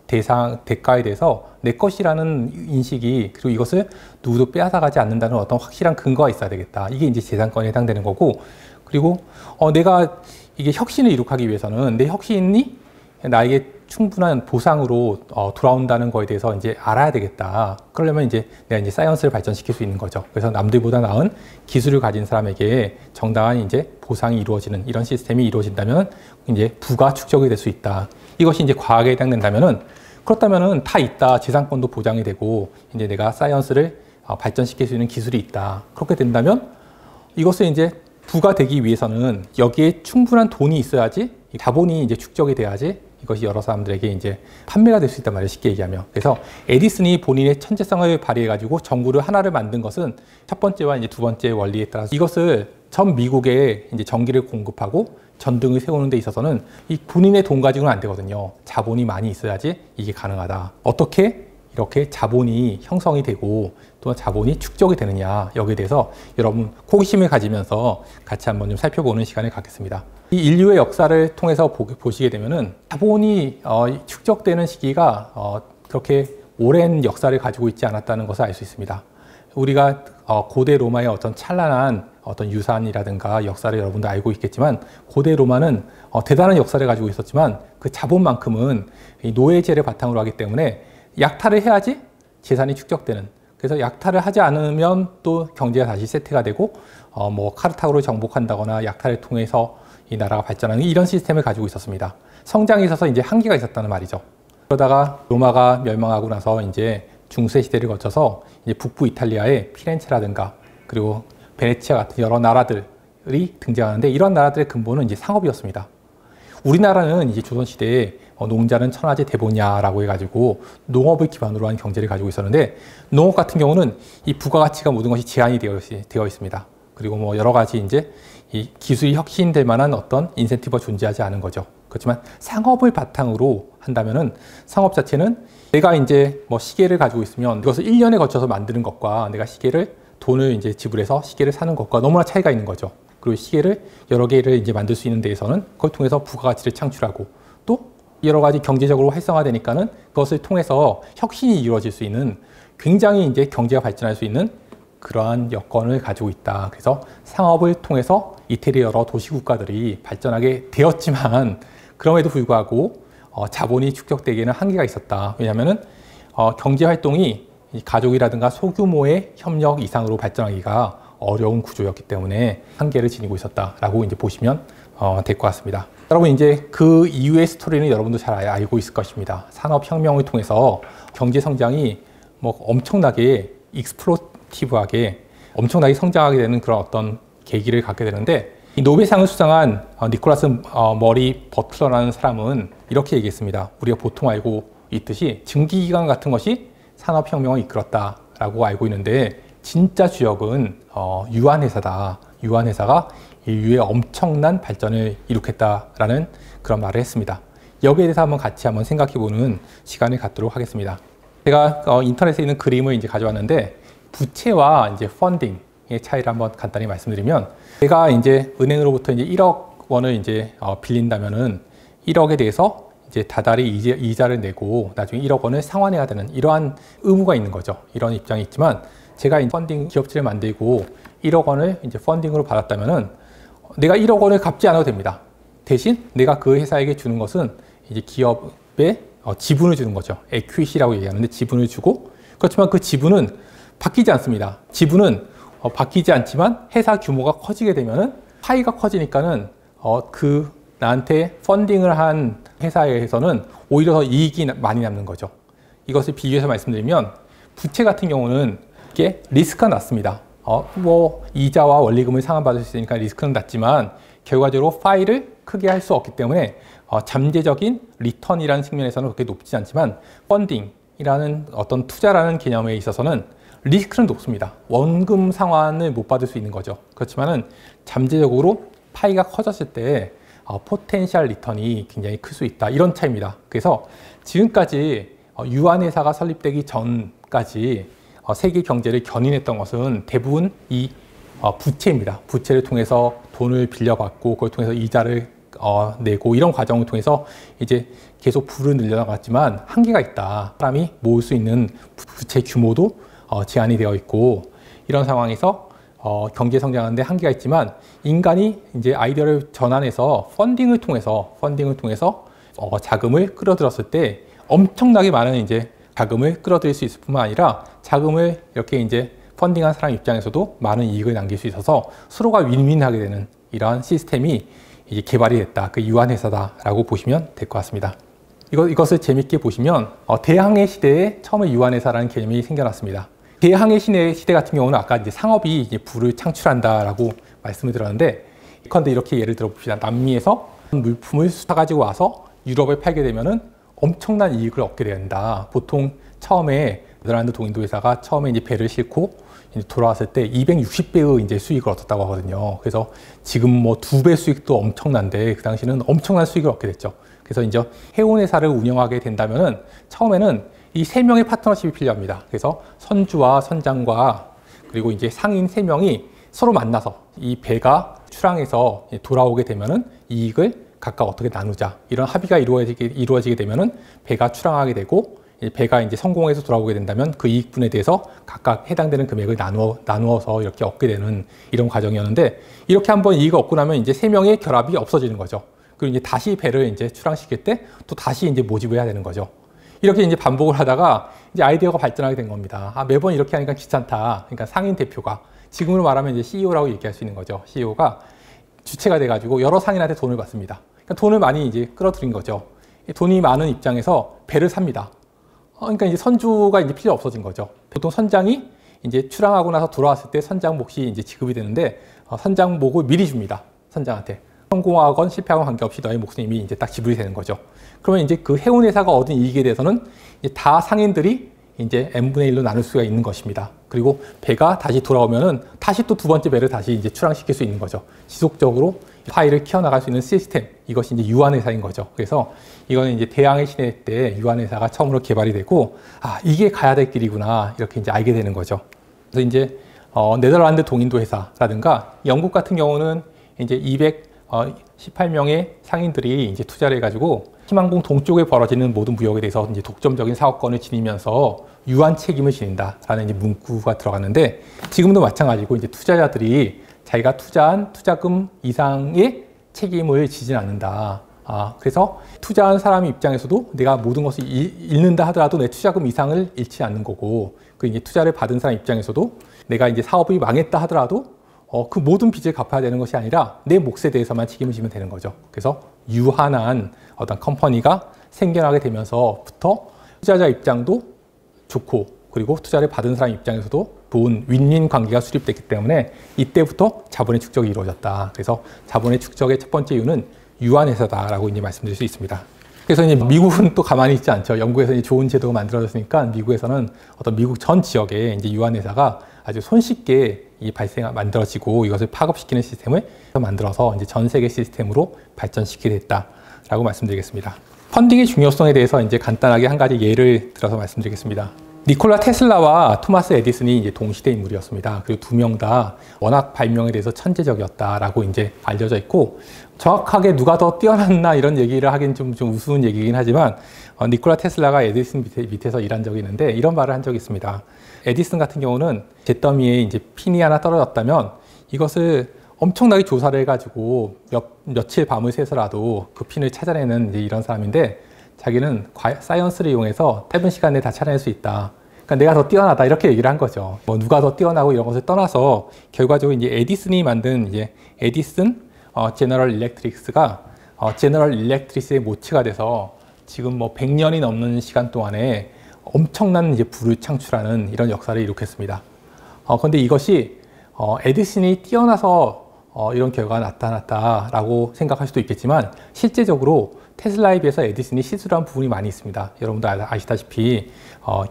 대가에 대해서 내 것이라는 인식이, 그리고 이것을 누구도 빼앗아가지 않는다는 어떤 확실한 근거가 있어야 되겠다. 이게 이제 재산권에 해당되는 거고, 그리고 내가 이게 혁신을 이룩하기 위해서는 내 혁신이 나에게 충분한 보상으로 돌아온다는 거에 대해서 이제 알아야 되겠다. 그러려면 이제 내가 이제 사이언스를 발전시킬 수 있는 거죠. 그래서 남들보다 나은 기술을 가진 사람에게 정당한 이제 보상이 이루어지는 이런 시스템이 이루어진다면 이제 부가 축적이 될 수 있다. 이것이 이제 과학에 해당된다면은, 그렇다면은 다 있다. 재산권도 보장이 되고 이제 내가 사이언스를 발전시킬 수 있는 기술이 있다. 그렇게 된다면 이것을 이제 부가 되기 위해서는 여기에 충분한 돈이 있어야지, 자본이 이제 축적이 돼야지 이것이 여러 사람들에게 이제 판매가 될 수 있단 말이에요. 쉽게 얘기하면. 그래서 에디슨이 본인의 천재성을 발휘해가지고 전구를 하나를 만든 것은 첫 번째와 이제 두 번째 원리에 따라서 이것을 전 미국에 이제 전기를 공급하고 전등을 세우는 데 있어서는 이 본인의 돈 가지고는 안 되거든요. 자본이 많이 있어야지 이게 가능하다. 어떻게 이렇게 자본이 형성이 되고 또 자본이 축적이 되느냐, 여기에 대해서 여러분 호기심을 가지면서 같이 한번 좀 살펴보는 시간을 갖겠습니다. 이 인류의 역사를 통해서 보시게 되면은 자본이 축적되는 시기가 그렇게 오랜 역사를 가지고 있지 않았다는 것을 알 수 있습니다. 우리가 고대 로마의 어떤 찬란한 어떤 유산이라든가 역사를 여러분도 알고 있겠지만, 고대 로마는 대단한 역사를 가지고 있었지만 그 자본만큼은 이 노예제를 바탕으로 하기 때문에 약탈을 해야지 재산이 축적되는, 그래서 약탈을 하지 않으면 또 경제가 다시 세트가 되고 뭐 카르타고를 정복한다거나 약탈을 통해서 이 나라가 발전하는 이런 시스템을 가지고 있었습니다. 성장에 있어서 이제 한계가 있었다는 말이죠. 그러다가 로마가 멸망하고 나서 이제 중세 시대를 거쳐서 이제 북부 이탈리아의 피렌체라든가 그리고 베네치아 같은 여러 나라들이 등장하는데, 이런 나라들의 근본은 이제 상업이었습니다. 우리나라는 이제 조선시대에 농자는 천하제 대보냐라고 해가지고 농업을 기반으로 한 경제를 가지고 있었는데, 농업 같은 경우는 이 부가가치가 모든 것이 제한이 되어 있습니다. 그리고 뭐 여러 가지 이제 이 기술이 혁신될 만한 어떤 인센티브가 존재하지 않은 거죠. 그렇지만 상업을 바탕으로 한다면은 상업 자체는 내가 이제 뭐 시계를 가지고 있으면 이것을 1년에 거쳐서 만드는 것과 내가 돈을 이제 지불해서 시계를 사는 것과 너무나 차이가 있는 거죠. 그리고 시계를 여러 개를 이제 만들 수 있는 데에서는 그걸 통해서 부가가치를 창출하고 또 여러 가지 경제적으로 활성화되니까는 그것을 통해서 혁신이 이루어질 수 있는, 굉장히 이제 경제가 발전할 수 있는 그러한 여건을 가지고 있다. 그래서 상업을 통해서 이태리 여러 도시 국가들이 발전하게 되었지만, 그럼에도 불구하고 자본이 축적되기에는 한계가 있었다. 왜냐하면은 경제 활동이 가족이라든가 소규모의 협력 이상으로 발전하기가 어려운 구조였기 때문에 한계를 지니고 있었다라고 이제 보시면 될 것 같습니다. 여러분 이제 그 이후의 스토리는 여러분도 잘 알고 있을 것입니다. 산업혁명을 통해서 경제 성장이 뭐 엄청나게 익스플로티브하게 엄청나게 성장하게 되는 그런 어떤 계기를 갖게 되는데, 이 노벨상을 수상한 니콜라스 머리 버틀러라는 사람은 이렇게 얘기했습니다. 우리가 보통 알고 있듯이 증기기관 같은 것이 산업혁명을 이끌었다라고 알고 있는데, 진짜 주역은 유한회사다. 유한회사가 인류의 엄청난 발전을 이룩했다라는 그런 말을 했습니다. 여기에 대해서 같이 한번 생각해보는 시간을 갖도록 하겠습니다. 제가 인터넷에 있는 그림을 이제 가져왔는데, 부채와 이제 펀딩의 차이를 한번 간단히 말씀드리면, 제가 이제 은행으로부터 이제 1억 원을 이제 빌린다면은 1억에 대해서 이제 다달이 이자를 내고 나중에 1억 원을 상환해야 되는 이러한 의무가 있는 거죠. 이런 입장이 있지만, 제가 펀딩 기업체를 만들고 1억 원을 이제 펀딩으로 받았다면은 내가 1억 원을 갚지 않아도 됩니다. 대신 내가 그 회사에게 주는 것은 이제 기업에 지분을 주는 거죠. 에퀴시라고 얘기하는데 지분을 주고, 그렇지만 그 지분은 바뀌지 않습니다. 지분은 바뀌지 않지만 회사 규모가 커지게 되면은 파이가 커지니까는 그 나한테 펀딩을 한 회사에서는 오히려 더 이익이 많이 남는 거죠. 이것을 비유해서 말씀드리면, 부채 같은 경우는 이게 리스크가 낮습니다. 뭐 이자와 원리금을 상환받을 수 있으니까 리스크는 낮지만 결과적으로 파이를 크게 할 수 없기 때문에 잠재적인 리턴이라는 측면에서는 그렇게 높지 않지만, 펀딩이라는 어떤 투자라는 개념에 있어서는 리스크는 높습니다. 원금 상환을 못 받을 수 있는 거죠. 그렇지만은 잠재적으로 파이가 커졌을 때 포텐셜 리턴이 굉장히 클 수 있다. 이런 차이입니다. 그래서 지금까지 유한회사가 설립되기 전까지 세계 경제를 견인했던 것은 대부분 이 부채입니다. 부채를 통해서 돈을 빌려받고 그걸 통해서 이자를 내고 이런 과정을 통해서 이제 계속 부를 늘려나갔지만 한계가 있다. 사람이 모을 수 있는 부채 규모도 제한이 되어 있고, 이런 상황에서 경제 성장하는데 한계가 있지만, 인간이 이제 아이디어를 전환해서 펀딩을 통해서 자금을 끌어들였을 때 엄청나게 많은 이제 자금을 끌어들일 수 있을 뿐만 아니라, 자금을 이렇게 이제 펀딩한 사람 입장에서도 많은 이익을 남길 수 있어서 서로가 윈윈하게 되는 이러한 시스템이 이제 개발이 됐다. 그 유한회사다라고 보시면 될 것 같습니다. 이것을 재밌게 보시면 대항해 시대에 처음에 유한회사라는 개념이 생겨났습니다. 대항해 시대 같은 경우는 아까 이제 상업이 이제 부를 창출한다라고 말씀을 드렸는데, 그런데 이렇게 예를 들어 봅시다. 남미에서 물품을 사가지고 와서 유럽에 팔게 되면은 엄청난 이익을 얻게 된다. 보통 처음에 네덜란드 동인도 회사가 처음에 이제 배를 싣고 돌아왔을 때 260배의 이제 수익을 얻었다고 하거든요. 그래서 지금 뭐 2배 수익도 엄청난데 그 당시는 엄청난 수익을 얻게 됐죠. 그래서 이제 해운회사를 운영하게 된다면은 처음에는 이 3명의 파트너십이 필요합니다. 그래서 선주와 선장과 그리고 이제 상인 3명이 서로 만나서 이 배가 출항해서 돌아오게 되면은 이익을 각각 어떻게 나누자, 이런 합의가 이루어지게 되면은 배가 출항하게 되고, 배가 이제 성공해서 돌아오게 된다면 그 이익분에 대해서 각각 해당되는 금액을 나누어서 이렇게 얻게 되는 이런 과정이었는데, 이렇게 한번 이익을 얻고 나면 이제 3명의 결합이 없어지는 거죠. 그리고 이제 다시 배를 이제 출항시킬 때 또 다시 이제 모집을 해야 되는 거죠. 이렇게 이제 반복을 하다가 이제 아이디어가 발전하게 된 겁니다. 매번 이렇게 하니까 귀찮다. 그러니까 상인 대표가, 지금으로 말하면 이제 CEO라고 얘기할 수 있는 거죠. CEO가 주체가 돼가지고 여러 상인한테 돈을 받습니다. 그러니까 돈을 많이 이제 끌어들인 거죠. 돈이 많은 입장에서 배를 삽니다. 그러니까 이제 선주가 이제 필요 없어진 거죠. 보통 선장이 이제 출항하고 나서 돌아왔을 때 선장 몫이 이제 지급이 되는데, 선장 몫을 미리 줍니다. 선장한테. 성공하건 실패하건 관계없이 너의 몫은 이미 이제 딱 지불이 되는 거죠. 그러면 이제 그 해운회사가 얻은 이익에 대해서는 이제 다 상인들이 이제 n분의 1로 나눌 수가 있는 것입니다. 그리고 배가 다시 돌아오면은 다시 또 2번째 배를 다시 이제 출항시킬 수 있는 거죠. 지속적으로 파이를 키워나갈 수 있는 시스템, 이것이 이제 유한회사인 거죠. 그래서 이거는 이제 대항해 시대 때 유한회사가 처음으로 개발이 되고, 이게 가야 될 길이구나, 이렇게 이제 알게 되는 거죠. 그래서 이제 네덜란드 동인도 회사라든가 영국 같은 경우는 이제 218명의 상인들이 이제 투자를 해가지고 희망봉 동쪽에 벌어지는 모든 무역에 대해서 이제 독점적인 사업권을 지니면서 유한 책임을 지닌다라는 이제 문구가 들어갔는데, 지금도 마찬가지고 이제 투자자들이 자기가 투자한 투자금 이상의 책임을 지진 않는다. 그래서 투자한 사람 입장에서도 내가 모든 것을 잃는다 하더라도 내 투자금 이상을 잃지 않는 거고, 그 이제 투자를 받은 사람 입장에서도 내가 이제 사업이 망했다 하더라도 그 모든 빚을 갚아야 되는 것이 아니라 내 몫에 대해서만 책임을 지면 되는 거죠. 그래서 유한한 어떤 컴퍼니가 생겨나게 되면서부터 투자자 입장도 좋고, 그리고 투자를 받은 사람 입장에서도 좋은 윈윈 관계가 수립됐기 때문에 이때부터 자본의 축적이 이루어졌다. 그래서 자본의 축적의 첫 번째 이유는 유한회사다라고 이제 말씀드릴 수 있습니다. 그래서 이제 미국은 또 가만히 있지 않죠. 영국에서 이제 좋은 제도가 만들어졌으니까 미국에서는 어떤 미국 전 지역에 이제 유한회사가 아주 손쉽게 만들어지고, 이것을 파급시키는 시스템을 만들어서 이제 전 세계 시스템으로 발전시키게 됐다라고 말씀드리겠습니다. 펀딩의 중요성에 대해서 이제 간단하게 한 가지 예를 들어서 말씀드리겠습니다. 니콜라 테슬라와 토마스 에디슨이 이제 동시대 인물이었습니다. 그리고 2명 다 워낙 발명에 대해서 천재적이었다라고 이제 알려져 있고, 정확하게 누가 더 뛰어났나 이런 얘기를 하긴 좀 우스운 얘기긴 하지만, 니콜라 테슬라가 에디슨 밑에서 일한 적이 있는데 이런 말을 한 적이 있습니다. 에디슨 같은 경우는 잿더미에 이제 핀이 하나 떨어졌다면 이것을 엄청나게 조사를 해가지고 며칠 밤을 새서라도 그 핀을 찾아내는 이제 이런 사람인데, 자기는 사이언스를 이용해서 짧은 시간 내에 다 찾아낼 수 있다. 그러니까 내가 더 뛰어나다, 이렇게 얘기를 한 거죠. 뭐 누가 더 뛰어나고 이런 것을 떠나서 결과적으로 이제 에디슨이 만든 이제 에디슨 제너럴 일렉트릭스가 제너럴 일렉트릭스의 모체가 돼서 지금 뭐 100년이 넘는 시간 동안에 엄청난 이제 부를 창출하는 이런 역사를 이룩했습니다. 그런데 이것이 에디슨이 뛰어나서 이런 결과가 나타났다라고 생각할 수도 있겠지만, 실제적으로 테슬라에 비해서 에디슨이 실수한 부분이 많이 있습니다. 여러분도 아시다시피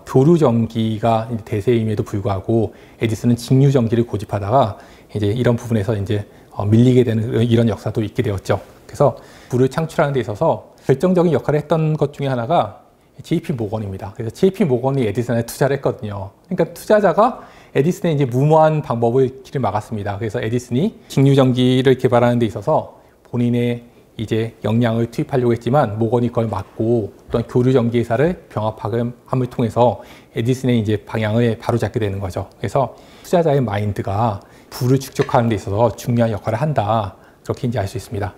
교류전기가 대세임에도 불구하고 에디슨은 직류전기를 고집하다가 이제 이런 부분에서 이제 밀리게 되는 이런 역사도 있게 되었죠. 그래서 불을 창출하는 데 있어서 결정적인 역할을 했던 것 중에 하나가 JP 모건입니다. 그래서 JP 모건이 에디슨에 투자를 했거든요. 그러니까 투자자가 에디슨의 이제 무모한 방법을 길을 막았습니다. 그래서 에디슨이 직류전기를 개발하는 데 있어서 본인의 이제 역량을 투입하려고 했지만 모건이 그걸 막고, 또한 교류전기 회사를 병합함을 통해서 에디슨의 이제 방향을 바로잡게 되는 거죠. 그래서 투자자의 마인드가 부를 축적하는 데 있어서 중요한 역할을 한다, 그렇게 이제 알 수 있습니다.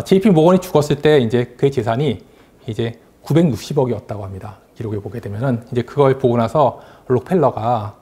JP 모건이 죽었을 때 이제 그의 재산이 이제 960억이었다고 합니다. 기록에 보게 되면은 이제 그걸 보고 나서 록펠러가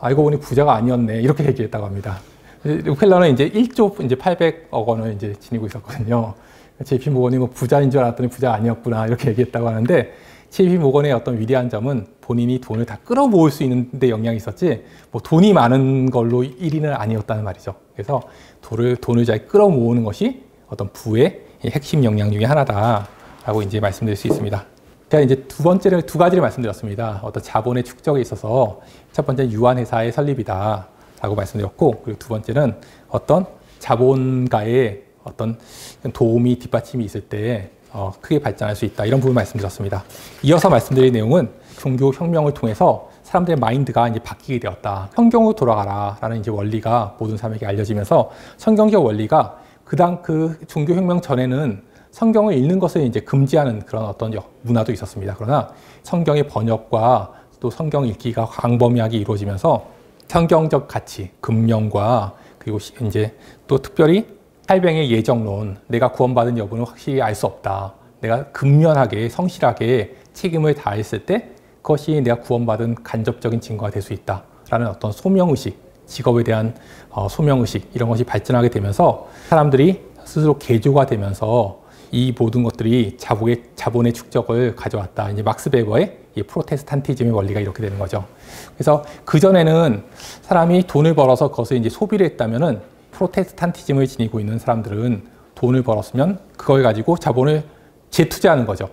알고 보니 부자가 아니었네, 이렇게 얘기했다고 합니다. 록펠러는 이제 1조 이제 800억 원을 이제 지니고 있었거든요. JP 모건이 뭐 부자인 줄 알았더니 부자 아니었구나, 이렇게 얘기했다고 하는데, JP 모건의 어떤 위대한 점은 본인이 돈을 다 끌어모을 수 있는 데 영향이 있었지, 뭐 돈이 많은 걸로 1위는 아니었다는 말이죠. 그래서 돈을 잘 끌어모으는 것이 어떤 부의 핵심 역량 중에 하나다라고 이제 말씀드릴 수 있습니다. 제가 이제 두 번째를 두 가지를 말씀드렸습니다. 어떤 자본의 축적에 있어서 첫 번째는 유한회사의 설립이다 라고 말씀드렸고, 그리고 두 번째는 어떤 자본가의 어떤 도움이 뒷받침이 있을 때 크게 발전할 수 있다, 이런 부분 말씀드렸습니다. 이어서 말씀드릴 내용은 종교혁명을 통해서 사람들의 마인드가 이제 바뀌게 되었다. 성경으로 돌아가라 라는 이제 원리가 모든 사람에게 알려지면서 성경적 원리가 그 종교혁명 전에는 성경을 읽는 것을 이제 금지하는 그런 어떤 문화도 있었습니다. 그러나 성경의 번역과 또 성경 읽기가 광범위하게 이루어지면서 성경적 가치, 금령과 그리고 이제 또 특별히 살병의 예정론, 내가 구원받은 여부는 확실히 알 수 없다. 내가 근면하게 성실하게 책임을 다했을 때 그것이 내가 구원받은 간접적인 증거가 될 수 있다라는 어떤 소명의식, 직업에 대한 소명의식, 이런 것이 발전하게 되면서 사람들이 스스로 개조가 되면서 이 모든 것들이 자본의 축적을 가져왔다. 이제 막스 베버의 이 프로테스탄티즘의 원리가 이렇게 되는 거죠. 그래서 그전에는 사람이 돈을 벌어서 그것을 이제 소비를 했다면은 프로테스탄티즘을 지니고 있는 사람들은 돈을 벌었으면 그걸 가지고 자본을 재투자하는 거죠.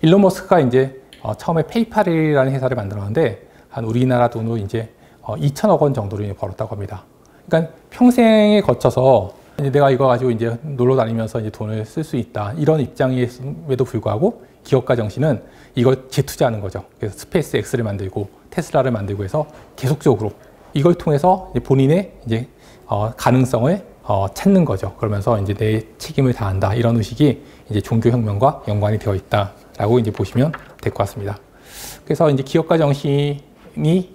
일론 머스크가 이제 처음에 페이팔이라는 회사를 만들었는데 한 우리나라 돈으로 이제 2천억 원 정도를 벌었다고 합니다. 그러니까 평생에 거쳐서 내가 이거 가지고 이제 놀러 다니면서 이제 돈을 쓸 수 있다, 이런 입장임에도 불구하고 기업가 정신은 이걸 재투자하는 거죠. 그래서 스페이스 X를 만들고 테슬라를 만들고 해서 계속적으로 이걸 통해서 이제 본인의 이제 가능성을 찾는 거죠. 그러면서 이제 내 책임을 다한다, 이런 의식이 이제 종교혁명과 연관이 되어 있다라고 이제 보시면 될 것 같습니다. 그래서 이제 기업가 정신이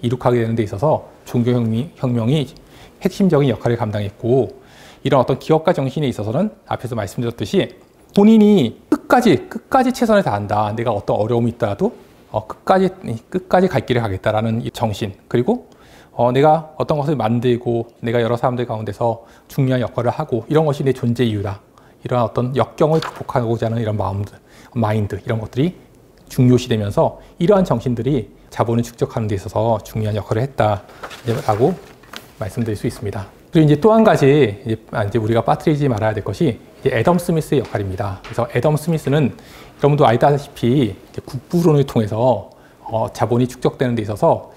이룩하게 되는 데 있어서 종교혁명이 핵심적인 역할을 감당했고, 이런 어떤 기업가 정신에 있어서는 앞에서 말씀드렸듯이 본인이 끝까지 최선을 다한다. 내가 어떤 어려움이 있더라도 끝까지 갈 길을 가겠다라는 이 정신, 그리고 내가 어떤 것을 만들고 내가 여러 사람들 가운데서 중요한 역할을 하고 이런 것이 내 존재 이유다. 이런 어떤 역경을 극복하고자 하는 이런 마인드, 이런 것들이 중요시되면서 이러한 정신들이 자본을 축적하는 데 있어서 중요한 역할을 했다라고 말씀드릴 수 있습니다. 그리고 이제 또 한 가지 이제 우리가 빠뜨리지 말아야 될 것이 이제 애덤 스미스의 역할입니다. 그래서 애덤 스미스는 여러분도 알다시피 국부론을 통해서 자본이 축적되는 데 있어서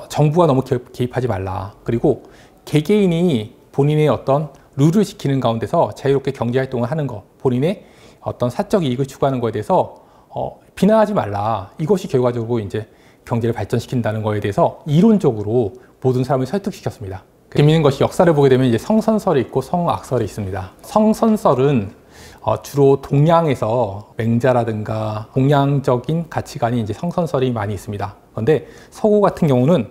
정부가 너무 개입하지 말라. 그리고 개개인이 본인의 어떤 룰을 지키는 가운데서 자유롭게 경제활동을 하는 것, 본인의 어떤 사적 이익을 추구하는 것에 대해서 비난하지 말라. 이것이 결과적으로 이제 경제를 발전시킨다는 것에 대해서 이론적으로 모든 사람을 설득시켰습니다. 재미있는 것이 역사를 보게 되면 이제 성선설이 있고 성악설이 있습니다. 성선설은 주로 동양에서 맹자라든가 동양적인 가치관이 이제 성선설이 많이 있습니다. 그런데 서구 같은 경우는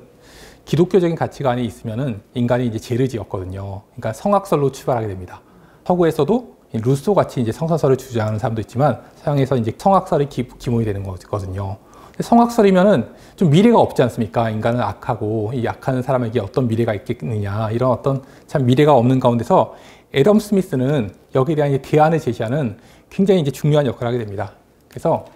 기독교적인 가치관이 있으면은 인간이 이제 죄를 지었거든요. 그러니까 성악설로 출발하게 됩니다. 서구에서도 루소 같이 이제 성선설을 주장하는 사람도 있지만 서양에서 이제 성악설이 기본이 되는 거거든요. 성악설이면은 좀 미래가 없지 않습니까? 인간은 악하고 이 악한 사람에게 어떤 미래가 있겠느냐, 이런 어떤 참 미래가 없는 가운데서 애덤 스미스는 여기에 대한 대안을 제시하는 굉장히 이제 중요한 역할을 하게 됩니다. 그래서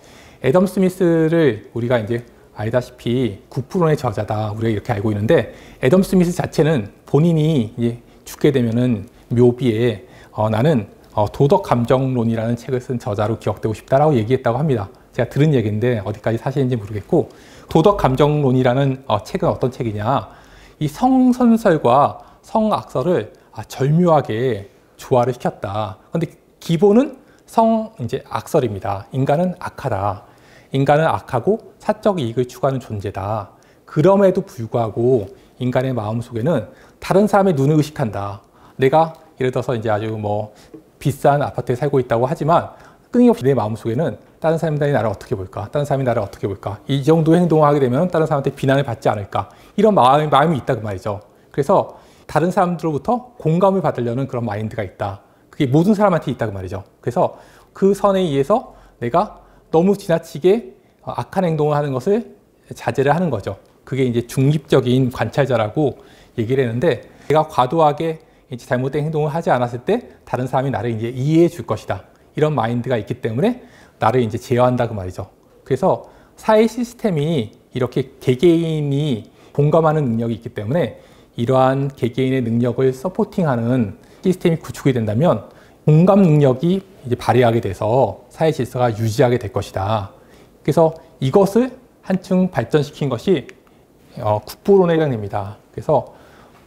애덤 스미스를 우리가 이제 알다시피 국부론의 저자다, 우리가 이렇게 알고 있는데, 애덤 스미스 자체는 본인이 이제 죽게 되면은 묘비에 나는 도덕 감정론이라는 책을 쓴 저자로 기억되고 싶다라고 얘기했다고 합니다. 제가 들은 얘기인데 어디까지 사실인지 모르겠고, 도덕 감정론이라는 책은 어떤 책이냐, 이 성선설과 성악설을 절묘하게 조화를 시켰다. 그런데 기본은 이제 악설입니다. 인간은 악하다. 인간은 악하고 사적 이익을 추구하는 존재다. 그럼에도 불구하고 인간의 마음속에는 다른 사람의 눈을 의식한다. 내가 예를 들어서 이제 아주 비싼 아파트에 살고 있다고 하지만 끊임없이 내 마음속에는 다른 사람들이 나를 어떻게 볼까? 다른 사람이 나를 어떻게 볼까? 이 정도의 행동을 하게 되면 다른 사람한테 비난을 받지 않을까? 이런 마음이 있다 그 말이죠. 그래서 다른 사람들로부터 공감을 받으려는 그런 마인드가 있다. 그게 모든 사람한테 있다 그 말이죠. 그래서 그 선에 의해서 내가 너무 지나치게 악한 행동을 하는 것을 자제를 하는 거죠. 그게 이제 중립적인 관찰자라고 얘기를 했는데, 내가 과도하게 이제 잘못된 행동을 하지 않았을 때 다른 사람이 나를 이제 이해해 줄 것이다. 이런 마인드가 있기 때문에 나를 이제 제어한다 그 말이죠. 그래서 사회 시스템이 이렇게 개개인이 공감하는 능력이 있기 때문에 이러한 개개인의 능력을 서포팅하는 시스템이 구축이 된다면 공감 능력이 이제 발휘하게 돼서 사회 질서가 유지하게 될 것이다. 그래서 이것을 한층 발전시킨 것이 국부론에 해당됩니다. 그래서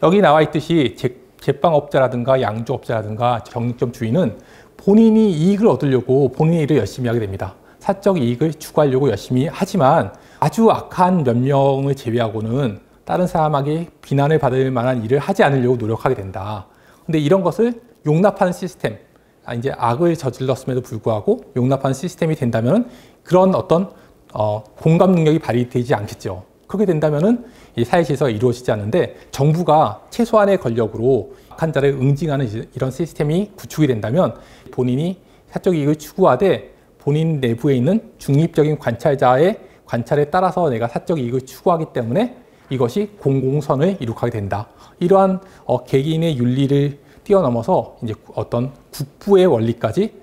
여기 나와 있듯이 제빵업자라든가 양주업자라든가 정육점 주인은 본인이 이익을 얻으려고 본인의 일을 열심히 하게 됩니다. 사적 이익을 추구하려고 열심히 하지만 아주 악한 몇 명을 제외하고는 다른 사람에게 비난을 받을 만한 일을 하지 않으려고 노력하게 된다. 근데 이런 것을 용납하는 시스템, 이제 악을 저질렀음에도 불구하고 용납하는 시스템이 된다면 그런 어떤 공감 능력이 발휘되지 않겠죠. 그렇게 된다면은 이 사회 질서가 이루어지지 않는데 정부가 최소한의 권력으로 악한 자를 응징하는 이런 시스템이 구축이 된다면 본인이 사적 이익을 추구하되 본인 내부에 있는 중립적인 관찰자의 관찰에 따라서 내가 사적 이익을 추구하기 때문에 이것이 공공선을 이룩하게 된다. 이러한 개인의 윤리를 뛰어넘어서 이제 어떤 국부의 원리까지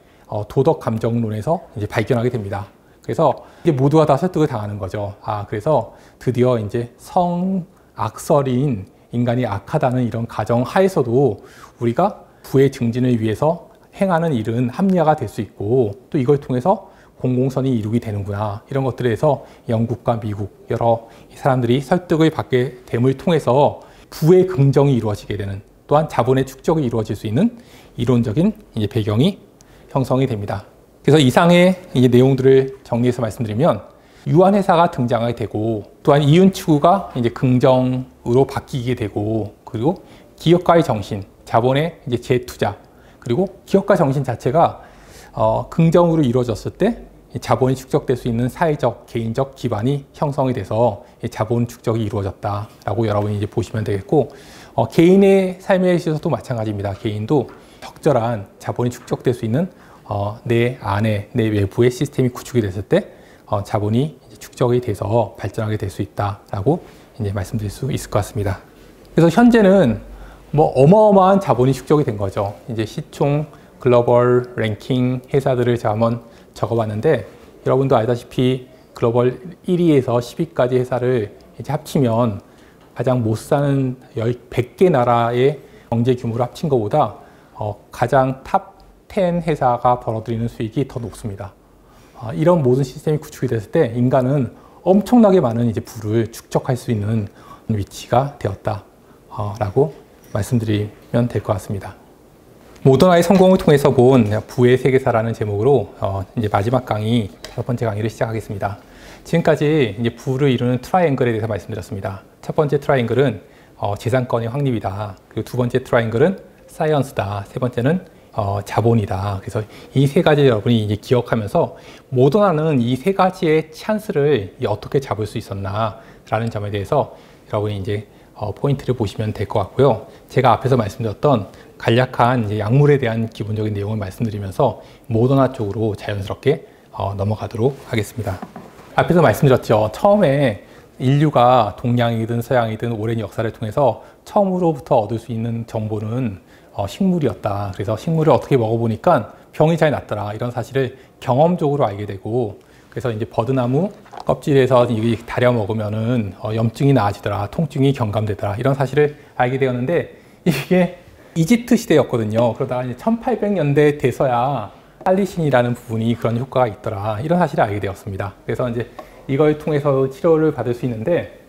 도덕 감정론에서 이제 발견하게 됩니다. 그래서 이제 모두가 다 설득을 당하는 거죠. 그래서 드디어 이제 성악설인 인간이 악하다는 이런 가정 하에서도 우리가 부의 증진을 위해서 행하는 일은 합리화가 될 수 있고 또 이걸 통해서 공공선이 이루게 되는구나. 이런 것들에 대해서 영국과 미국 여러 사람들이 설득을 받게 됨을 통해서 부의 긍정이 이루어지게 되는 또한 자본의 축적이 이루어질 수 있는 이론적인 이제 배경이 형성이 됩니다. 그래서 이상의 이제 내용들을 정리해서 말씀드리면 유한회사가 등장하게 되고 또한 이윤 추구가 이제 긍정으로 바뀌게 되고 그리고 기업가의 정신, 자본의 이제 재투자 그리고 기업가 정신 자체가 긍정으로 이루어졌을 때 자본이 축적될 수 있는 사회적, 개인적 기반이 형성이 돼서 자본 축적이 이루어졌다라고 여러분이 이제 보시면 되겠고 개인의 삶에 있어서도 마찬가지입니다. 개인도 적절한 자본이 축적될 수 있는 내 안에, 내 외부의 시스템이 구축이 됐을 때 자본이 이제 축적이 돼서 발전하게 될 수 있다라고 이제 말씀드릴 수 있을 것 같습니다. 그래서 현재는 뭐 어마어마한 자본이 축적이 된 거죠. 이제 시총 글로벌 랭킹 회사들을 제가 한번 적어봤는데 여러분도 알다시피 글로벌 1위에서 10위까지 회사를 이제 합치면 가장 못 사는 100개 나라의 경제 규모를 합친 것보다 가장 탑 10 회사가 벌어들이는 수익이 더 높습니다. 이런 모든 시스템이 구축이 됐을 때 인간은 엄청나게 많은 이제 부를 축적할 수 있는 위치가 되었다라고 말씀드리면 될 것 같습니다. 모던화의 성공을 통해서 본 부의 세계사라는 제목으로 이제 마지막 강의, 6번째 강의를 시작하겠습니다. 지금까지 이제 부를 이루는 트라이앵글에 대해서 말씀드렸습니다. 첫 번째 트라이앵글은 재산권의 확립이다. 그리고 두 번째 트라이앵글은 사이언스다. 세 번째는 자본이다. 그래서 이 세 가지 여러분이 이제 기억하면서 모던화는 이 세 가지의 찬스를 어떻게 잡을 수 있었나라는 점에 대해서 여러분이 이제 포인트를 보시면 될 것 같고요. 제가 앞에서 말씀드렸던 간략한 이제 약물에 대한 기본적인 내용을 말씀드리면서 모던화 쪽으로 자연스럽게 넘어가도록 하겠습니다. 앞에서 말씀드렸죠. 처음에 인류가 동양이든 서양이든 오랜 역사를 통해서 처음으로부터 얻을 수 있는 정보는 식물이었다. 그래서 식물을 어떻게 먹어보니까 병이 잘 낫더라. 이런 사실을 경험적으로 알게 되고 그래서 이제 버드나무 껍질에서 이게 다려 먹으면은 염증이 나아지더라. 통증이 경감되더라. 이런 사실을 알게 되었는데 이게 이집트 시대였거든요. 그러다가 이제 1800년대 돼서야 살리신이라는 부분이 그런 효과가 있더라. 이런 사실을 알게 되었습니다. 그래서 이제 이걸 통해서 치료를 받을 수 있는데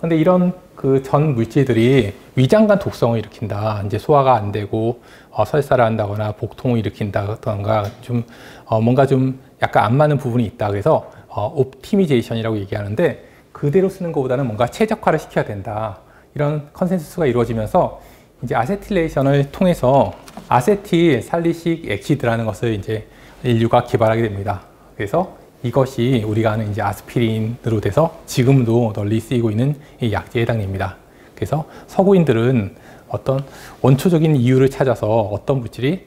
근데 이런 그 전 물질들이 위장관 독성을 일으킨다. 이제 소화가 안 되고 설사를 한다거나 복통을 일으킨다던가 좀 뭔가 좀 약간 안 맞는 부분이 있다. 그래서 옵티미제이션이라고 얘기하는데 그대로 쓰는 것보다는 뭔가 최적화를 시켜야 된다. 이런 컨센서스가 이루어지면서 이제 아세틸레이션을 통해서 아세틸 살리식 액시드라는 것을 이제 인류가 개발하게 됩니다. 그래서 이것이 우리가 아는 이제 아스피린으로 돼서 지금도 널리 쓰이고 있는 이 약제에 해당됩니다. 그래서 서구인들은 어떤 원초적인 이유를 찾아서 어떤 물질이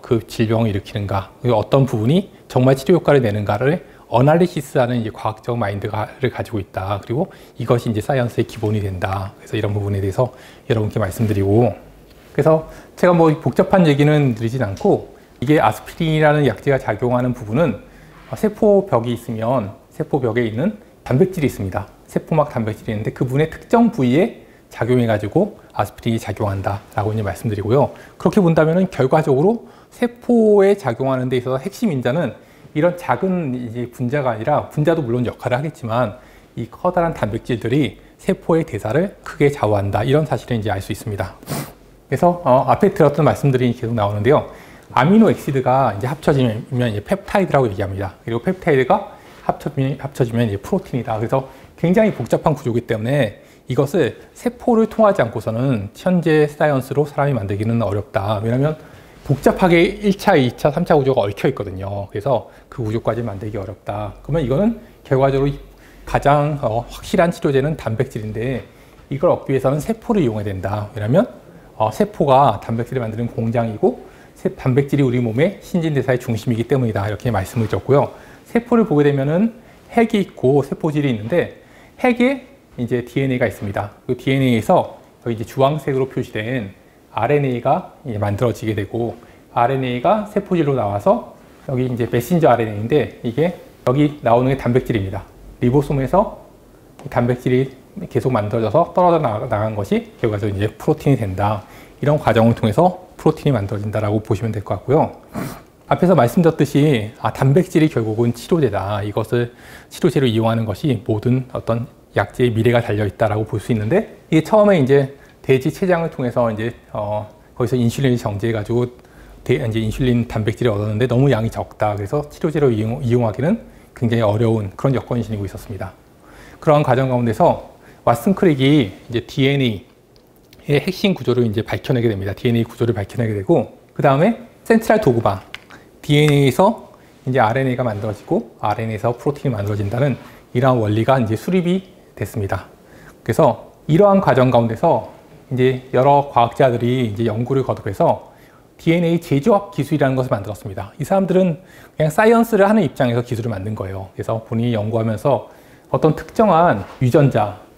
그 질병을 일으키는가, 그리고 어떤 부분이 정말 치료 효과를 내는가를 어날리시스하는 이제 과학적 마인드를 가지고 있다. 그리고 이것이 이제 사이언스의 기본이 된다. 그래서 이런 부분에 대해서 여러분께 말씀드리고, 그래서 제가 뭐 복잡한 얘기는 드리진 않고 이게 아스피린이라는 약제가 작용하는 부분은 세포벽이 있으면 세포벽에 있는 단백질이 있습니다. 세포막 단백질이 있는데 그 부분의 특정 부위에 작용해가지고 아스피린이 작용한다라고 이제 말씀드리고요. 그렇게 본다면은 결과적으로 세포에 작용하는 데 있어서 핵심 인자는 이런 작은 이제 분자가 아니라, 분자도 물론 역할을 하겠지만 이 커다란 단백질들이 세포의 대사를 크게 좌우한다, 이런 사실을 이제 알 수 있습니다. 그래서 앞에 들었던 말씀들이 계속 나오는데요. 아미노 액시드가 이제 합쳐지면 이제 펩타이드라고 얘기합니다. 그리고 펩타이드가 합쳐지면 이제 프로틴이다. 그래서 굉장히 복잡한 구조이기 때문에 이것을 세포를 통하지 않고서는 현재 사이언스로 사람이 만들기는 어렵다. 왜냐하면 복잡하게 1차, 2차, 3차 구조가 얽혀 있거든요. 그래서 그 구조까지 만들기 어렵다. 그러면 이거는 결과적으로 가장 확실한 치료제는 단백질인데, 이걸 얻기 위해서는 세포를 이용해야 된다. 왜냐하면 세포가 단백질을 만드는 공장이고 단백질이 우리 몸의 신진대사의 중심이기 때문이다. 이렇게 말씀을 드렸고요. 세포를 보게 되면은 핵이 있고 세포질이 있는데, 핵에 이제 DNA가 있습니다. 그 DNA에서 여기 이제 주황색으로 표시된 RNA가 만들어지게 되고, RNA가 세포질로 나와서 여기 이제 메신저 RNA인데, 이게 여기 나오는 게 단백질입니다. 리보솜에서 단백질이 계속 만들어져서 떨어져 나간 것이 결과적으로 이제 프로틴이 된다. 이런 과정을 통해서 프로틴이 만들어진다라고 보시면 될 것 같고요. 앞에서 말씀드렸듯이 단백질이 결국은 치료제다. 이것을 치료제로 이용하는 것이 모든 어떤 약제의 미래가 달려 있다라고 볼 수 있는데, 이게 처음에 이제 돼지 췌장을 통해서 이제 거기서 인슐린을 정제해가지고 이제 인슐린 단백질을 얻었는데 너무 양이 적다. 그래서 치료제로 이용하기는 굉장히 어려운 그런 여건이 지니고 있었습니다. 그러한 과정 가운데서 왓슨 크릭이 이제 DNA의 핵심 구조를 이제 밝혀내게 됩니다. DNA 구조를 밝혀내게 되고, 그 다음에 센트럴 도그마, DNA에서 이제 RNA가 만들어지고 RNA에서 프로틴이 만들어진다는 이러한 원리가 이제 수립이 됐습니다. 그래서 이러한 과정 가운데서 이제 여러 과학자들이 이제 연구를 거듭해서 DNA 재조합 기술이라는 것을 만들었습니다. 이 사람들은 그냥 사이언스를 하는 입장에서 기술을 만든 거예요. 그래서 본인이 연구하면서 어떤 특정한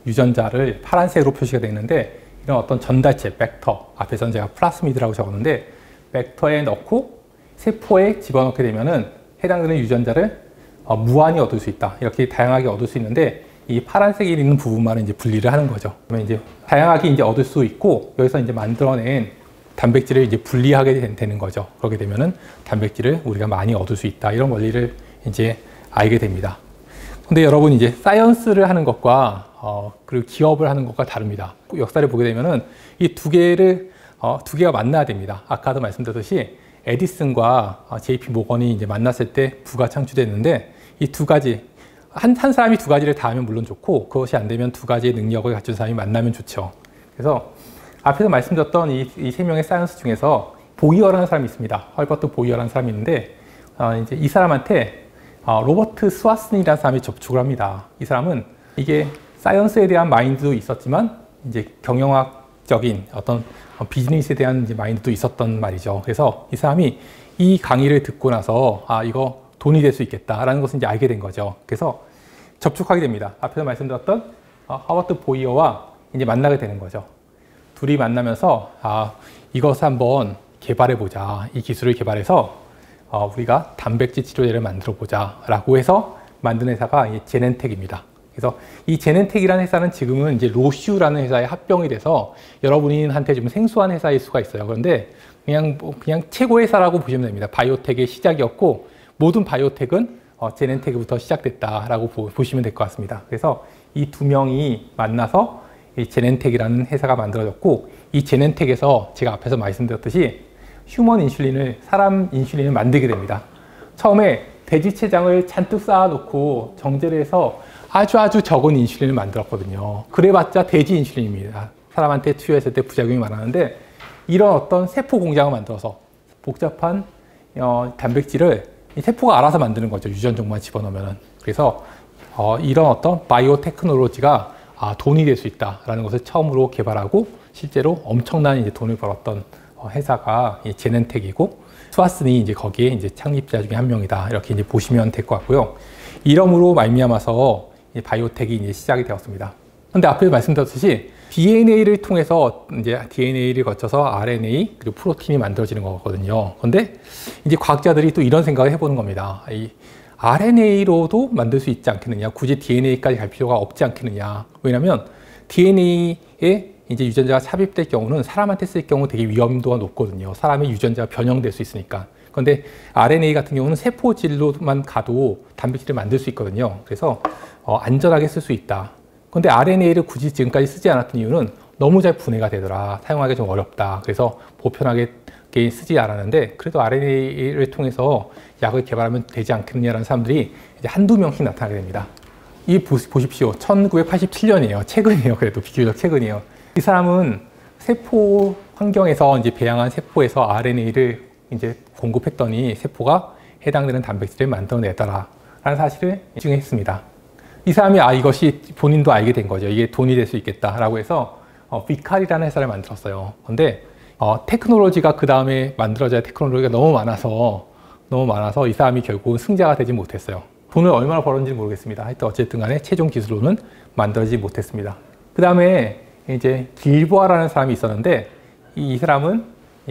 유전자를 파란색으로 표시가 되어 있는데, 이런 어떤 전달체, 벡터, 앞에서는 제가 플라스미드라고 적었는데, 벡터에 넣고 세포에 집어넣게 되면은 해당되는 유전자를 무한히 얻을 수 있다. 이렇게 다양하게 얻을 수 있는데, 이 파란색이 있는 부분만은 이제 분리를 하는 거죠. 그러면 이제 다양하게 이제 얻을 수 있고, 여기서 이제 만들어낸 단백질을 이제 분리하게 되는 거죠. 그렇게 되면은 단백질을 우리가 많이 얻을 수 있다. 이런 원리를 이제 알게 됩니다. 근데 여러분, 이제 사이언스를 하는 것과 그리고 기업을 하는 것과 다릅니다. 역사를 보게 되면은 이 두 개가 만나야 됩니다. 아까도 말씀드렸듯이 에디슨과 JP 모건이 이제 만났을 때 부가 창출됐는데, 이 두 가지, 한 사람이 두 가지를 다 하면 물론 좋고, 그것이 안 되면 두 가지의 능력을 갖춘 사람이 만나면 좋죠. 그래서 앞에서 말씀드렸던 이 세 명의 사이언스 중에서 보이어라는 사람이 있습니다. 헐버트 보이어라는 사람이 있는데, 이제 이 사람한테 로버트 스와슨이라는 사람이 접촉을 합니다. 이 사람은 이게 사이언스에 대한 마인드도 있었지만, 이제 경영학적인 어떤 비즈니스에 대한 이제 마인드도 있었던 말이죠. 그래서 이 사람이 이 강의를 듣고 나서 이거 돈이 될 수 있겠다라는 것을 이제 알게 된 거죠. 그래서 접촉하게 됩니다. 앞에서 말씀드렸던 하워드 보이어와 이제 만나게 되는 거죠. 둘이 만나면서 이것을 한번 개발해 보자. 이 기술을 개발해서 우리가 단백질 치료제를 만들어 보자 라고 해서 만든 회사가 이 제넨텍입니다. 그래서 이 제넨텍이라는 회사는 지금은 이제 로슈라는 회사에 합병이 돼서 여러분한테 좀 생소한 회사일 수가 있어요. 그런데 그냥 최고 회사라고 보시면 됩니다. 바이오텍의 시작이었고, 모든 바이오텍은 제넨텍부터 시작됐다라고 보시면 될 것 같습니다. 그래서 이 두 명이 만나서 이 제넨텍이라는 회사가 만들어졌고, 이 제넨텍에서 제가 앞에서 말씀드렸듯이 휴먼 인슐린을, 사람 인슐린을 만들게 됩니다. 처음에 돼지 췌장을 잔뜩 쌓아놓고 정제를 해서 아주 적은 인슐린을 만들었거든요. 그래봤자 돼지 인슐린입니다. 사람한테 투여했을 때 부작용이 많았는데, 이런 어떤 세포 공장을 만들어서 복잡한 단백질을 이 세포가 알아서 만드는 거죠. 유전종만 집어넣으면은. 그래서 이런 어떤 바이오 테크놀로지가 돈이 될 수 있다라는 것을 처음으로 개발하고, 실제로 엄청난 이제 돈을 벌었던 회사가 이 제넨텍이고, 스와슨이 이제 거기에 이제 창립자 중에 한 명이다. 이렇게 이제 보시면 될 것 같고요. 이러므로 말미암아서 이 바이오텍이 이제 시작이 되었습니다. 근데 앞에 말씀드렸듯이 DNA를 통해서 이제 DNA를 거쳐서 RNA 그리고 프로틴이 만들어지는 거거든요. 근데 이제 과학자들이 또 이런 생각을 해보는 겁니다. 이 RNA로도 만들 수 있지 않겠느냐? 굳이 DNA까지 갈 필요가 없지 않겠느냐? 왜냐하면 DNA에 이제 유전자가 삽입될 경우는 사람한테 쓸 경우 되게 위험도가 높거든요. 사람의 유전자가 변형될 수 있으니까. 그런데 RNA 같은 경우는 세포질로만 가도 단백질을 만들 수 있거든요. 그래서 안전하게 쓸 수 있다. 그런데 RNA를 굳이 지금까지 쓰지 않았던 이유는 너무 잘 분해가 되더라. 사용하기 좀 어렵다. 그래서 보편하게 쓰지 않았는데 그래도 RNA를 통해서 약을 개발하면 되지 않겠느냐라는 사람들이 이제 한두 명씩 나타나게 됩니다. 이 보십시오. 1987년이에요. 최근이에요. 그래도 비교적 최근이에요. 이 사람은 세포 환경에서 이제 배양한 세포에서 RNA를 이제 공급했더니 세포가 해당되는 단백질을 만들어내더라라는 사실을 인증했습니다. 이 사람이 이것이 본인도 알게 된 거죠. 이게 돈이 될 수 있겠다라고 해서 비칼이라는 회사를 만들었어요. 그런데 테크놀로지가 그 다음에 만들어져야 테크놀로지가 너무 많아서 이 사람이 결국은 승자가 되지 못했어요. 돈을 얼마나 벌었는지 모르겠습니다. 하여튼 어쨌든 간에 최종 기술로는 만들어지지 못했습니다. 그 다음에 이제 길보아라는 사람이 있었는데 이 사람은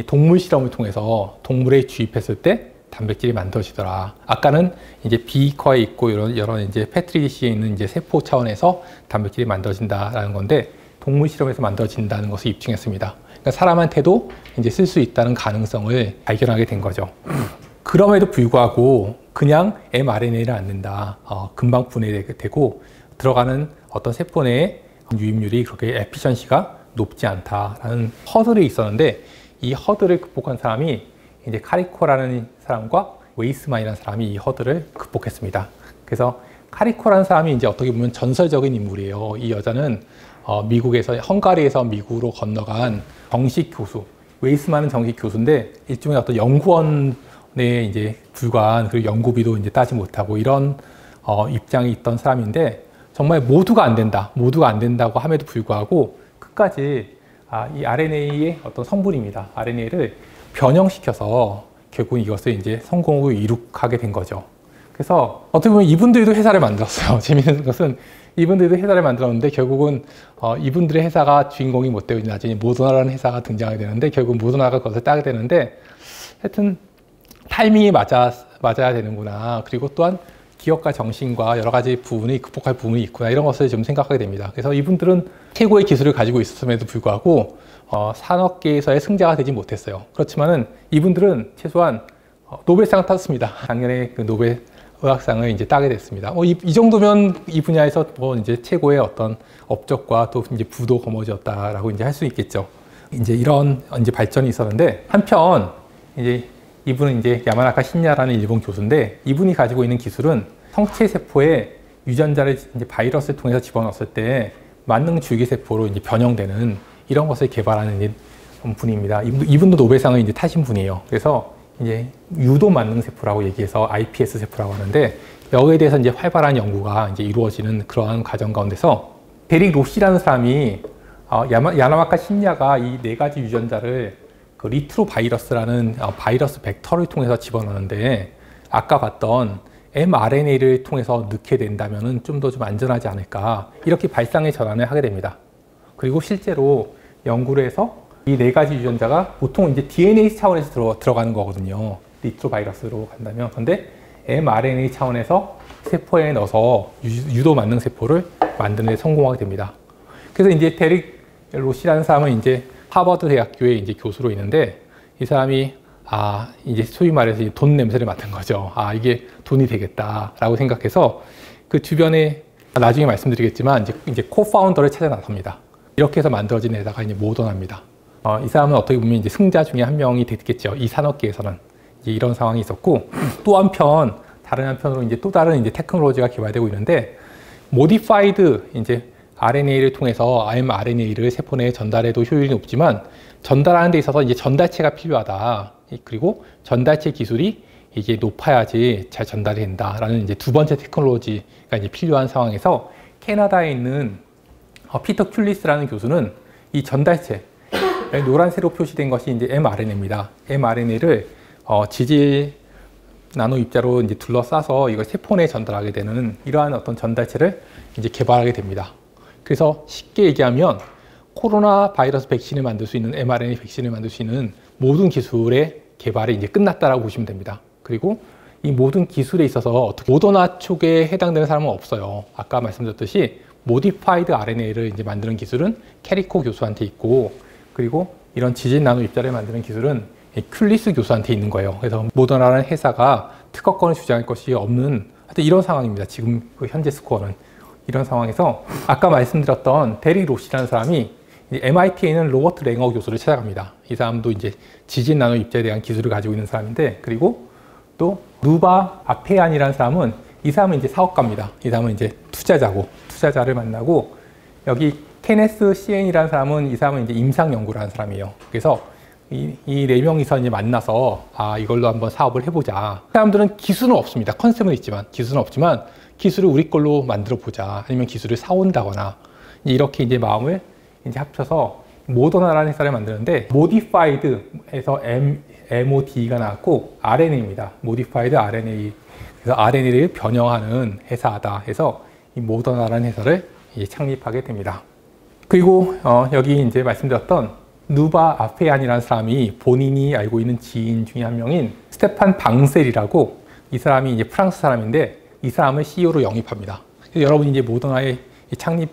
동물 실험을 통해서 동물에 주입했을 때 단백질이 만들어지더라. 아까는 이제 비커에 있고 이런 이제 패트리시에 있는 이제 세포 차원에서 단백질이 만들어진다라는 건데 동물 실험에서 만들어진다는 것을 입증했습니다. 그러니까 사람한테도 이제 쓸 수 있다는 가능성을 발견하게 된 거죠. 그럼에도 불구하고 그냥 mRNA를 안 낸다. 금방 분해되고 들어가는 어떤 세포 내의 유입률이 그렇게 에피션시가 높지 않다라는 허들이 있었는데 이 허들을 극복한 사람이 이제 카리코라는 사람과 웨이스만이라는 사람이 이 허들을 극복했습니다. 그래서 카리코라는 사람이 이제 어떻게 보면 전설적인 인물이에요. 이 여자는 미국에서 헝가리에서 미국으로 건너간 정식 교수, 웨이스만은 정식 교수인데 일종의 어떤 연구원에 이제 불과한 그리고 연구비도 이제 따지 못하고 이런 입장이 있던 사람인데 정말 모두가 안 된다고 함에도 불구하고 끝까지 이 RNA의 어떤 성분입니다. RNA를 변형시켜서 결국 이것을 이제 성공으로 이룩하게 된 거죠. 그래서 어떻게 보면 이분들도 회사를 만들었어요. 재미있는 것은 이분들도 회사를 만들었는데 결국은 이분들의 회사가 주인공이 못 되고 나중에 모더나라는 회사가 등장하게 되는데 결국 모더나가 그것을 따게 되는데 하여튼 타이밍이 맞아야 되는구나. 그리고 또한 기업가 정신과 여러 가지 부분이 극복할 부분이 있구나. 이런 것을 좀 생각하게 됩니다. 그래서 이분들은 최고의 기술을 가지고 있었음에도 불구하고 산업계에서의 승자가 되지 못했어요. 그렇지만은 이분들은 최소한 노벨상을 탔습니다. 작년에 그 노벨 의학상을 이제 따게 됐습니다. 이 정도면 이 분야에서 이제 최고의 어떤 업적과 또 이제 부도 거머쥐었다라고 이제 할 수 있겠죠. 이제 이런 이제 발전이 있었는데 한편 이제 이분은 이제 야마나카 신야라는 일본 교수인데 이분이 가지고 있는 기술은 성체 세포에 유전자를 이제 바이러스를 통해서 집어넣었을 때 만능 줄기세포로 이제 변형되는 이런 것을 개발하는 분입니다. 이분도 노벨상을 이제 타신 분이에요. 그래서 이제 유도 만능 세포라고 얘기해서 iPS 세포라고 하는데 여기에 대해서 이제 활발한 연구가 이제 이루어지는 그러한 과정 가운데서 데릭 로시라는 사람이 야마나카 신야가 이 네 가지 유전자를 그 리트로 바이러스라는 바이러스 벡터를 통해서 집어넣는데 아까 봤던 mRNA를 통해서 넣게 된다면 좀 더 좀 안전하지 않을까 이렇게 발상의 전환을 하게 됩니다. 그리고 실제로 연구를 해서 이 네 가지 유전자가 보통 이제 DNA 차원에서 들어가는 거거든요. 리트로 바이러스로 간다면. 근데 mRNA 차원에서 세포에 넣어서 유도 만능 세포를 만드는 데 성공하게 됩니다. 그래서 이제 데릭 로시라는 사람은 이제 하버드 대학교에 이제 교수로 있는데 이 사람이 이제 소위 말해서 돈 냄새를 맡은 거죠. 이게 돈이 되겠다라고 생각해서 그 주변에 나중에 말씀드리겠지만 이제 코파운더를 찾아 나섭니다. 이렇게 해서 만들어진 회사가 이제 모더나입니다. 이 사람은 어떻게 보면 이제 승자 중에 한 명이 됐겠죠. 이 산업계에서는 이제 이런 상황이 있었고 또 한편 다른 한편으로 이제 또 다른 이제 테크놀로지가 개발되고 있는데 모디파이드 이제 RNA를 통해서 mRNA를 세포 내에 전달해도 효율이 높지만 전달하는 데 있어서 이제 전달체가 필요하다. 그리고 전달체 기술이 이게 높아야지 잘 전달이 된다라는 이제 두 번째 테크놀로지가 이제 필요한 상황에서 캐나다에 있는 피터 큘리스라는 교수는 이 전달체 노란색으로 표시된 것이 이제 mRNA입니다. mRNA를 지질 나노 입자로 이제 둘러싸서 이걸 세포 내에 전달하게 되는 이러한 어떤 전달체를 이제 개발하게 됩니다. 그래서 쉽게 얘기하면 코로나 바이러스 백신을 만들 수 있는 mRNA 백신을 만들 수 있는 모든 기술의 개발이 이제 끝났다라고 보시면 됩니다. 그리고 이 모든 기술에 있어서 어떻게 모더나 쪽에 해당되는 사람은 없어요. 아까 말씀드렸듯이 모디파이드 RNA를 이제 만드는 기술은 캐리코 교수한테 있고, 그리고 이런 지진 나노 입자를 만드는 기술은 큘리스 교수한테 있는 거예요. 그래서 모더나라는 회사가 특허권을 주장할 것이 없는 하여튼 이런 상황입니다. 지금 현재 스코어는 이런 상황에서 아까 말씀드렸던 데릭 로시라는 사람이 MIT에 있는 로버트 랭어 교수를 찾아갑니다. 이 사람도 이제 지진 나노 입자에 대한 기술을 가지고 있는 사람인데, 그리고 또 누바 아페안이라는 사람은 이 사람은 이제 사업가입니다. 이 사람은 이제 투자자를 만나고, 여기 케네스 시엔이라는 사람은 이 사람은 이제 임상 연구를 하는 사람이에요. 그래서 이 네 명이서 이제 만나서 이걸로 한번 사업을 해보자. 사람들은 기술은 없습니다. 컨셉은 있지만 기술은 없지만 기술을 우리 걸로 만들어 보자. 아니면 기술을 사온다거나 이렇게 이제 마음을 이제 합쳐서 모더나라는 회사를 만드는데, 모디파이드에서 MOD가 나왔고 RNA입니다. 모디파이드 RNA. 그래서 RNA를 변형하는 회사다 해서 이 모더나라는 회사를 이제 창립하게 됩니다. 그리고 여기 이제 말씀드렸던 누바 아페안이라는 사람이 본인이 알고 있는 지인 중에 한 명인 스테판 방셀이라고, 이 사람이 이제 프랑스 사람인데 이 사람을 CEO로 영입합니다. 그래서 여러분이 이제 모더나의 창립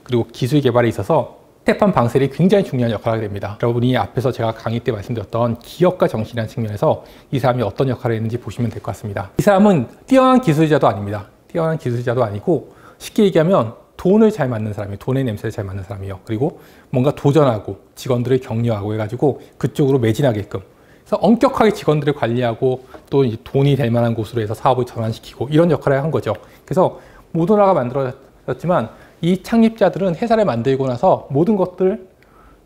그리고 기술 개발에 있어서 스테판 방셀이 굉장히 중요한 역할을 하게 됩니다. 여러분이 앞에서 제가 강의 때 말씀드렸던 기업가 정신이라는 측면에서 이 사람이 어떤 역할을 했는지 보시면 될 것 같습니다. 이 사람은 뛰어난 기술자도 아닙니다. 뛰어난 기술자도 아니고, 쉽게 얘기하면 돈을 잘 맞는 사람이에요. 돈의 냄새를 잘 맞는 사람이에요. 그리고 뭔가 도전하고 직원들을 격려하고 해가지고 그쪽으로 매진하게끔, 그래서 엄격하게 직원들을 관리하고 또 이제 돈이 될 만한 곳으로 해서 사업을 전환시키고 이런 역할을 한 거죠. 그래서 모더나가 만들어졌지만 이 창립자들은 회사를 만들고 나서 모든 것들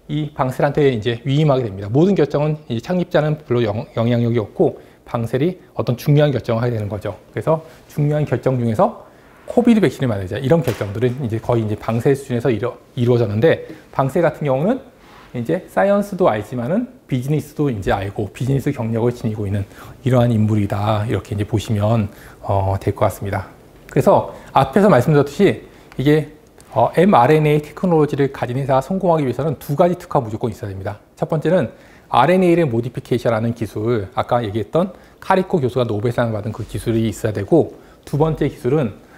이 방셀한테 이제 위임하게 됩니다. 모든 결정은 이 창립자는 별로 영향력이 없고 방셀이 어떤 중요한 결정을 하게 되는 거죠. 그래서 중요한 결정 중에서 코비드 백신을 만들자, 이런 결정들은 이제 거의 이제 방셀 수준에서 이루어졌는데, 방셀 같은 경우는 이제 사이언스도 알지만은 비즈니스도 이제 알고 비즈니스 경력을 지니고 있는 이러한 인물이다, 이렇게 이제 보시면 될 것 같습니다. 그래서 앞에서 말씀드렸듯이 이게 mRNA 테크놀로지를 가진 회사가 성공하기 위해서는 두 가지 특허가 무조건 있어야 됩니다. 첫 번째는 RNA를 모디피케이션하는 기술, 아까 얘기했던 카리코 교수가 노벨상을 받은 그 기술이 있어야 되고, 두 번째 기술은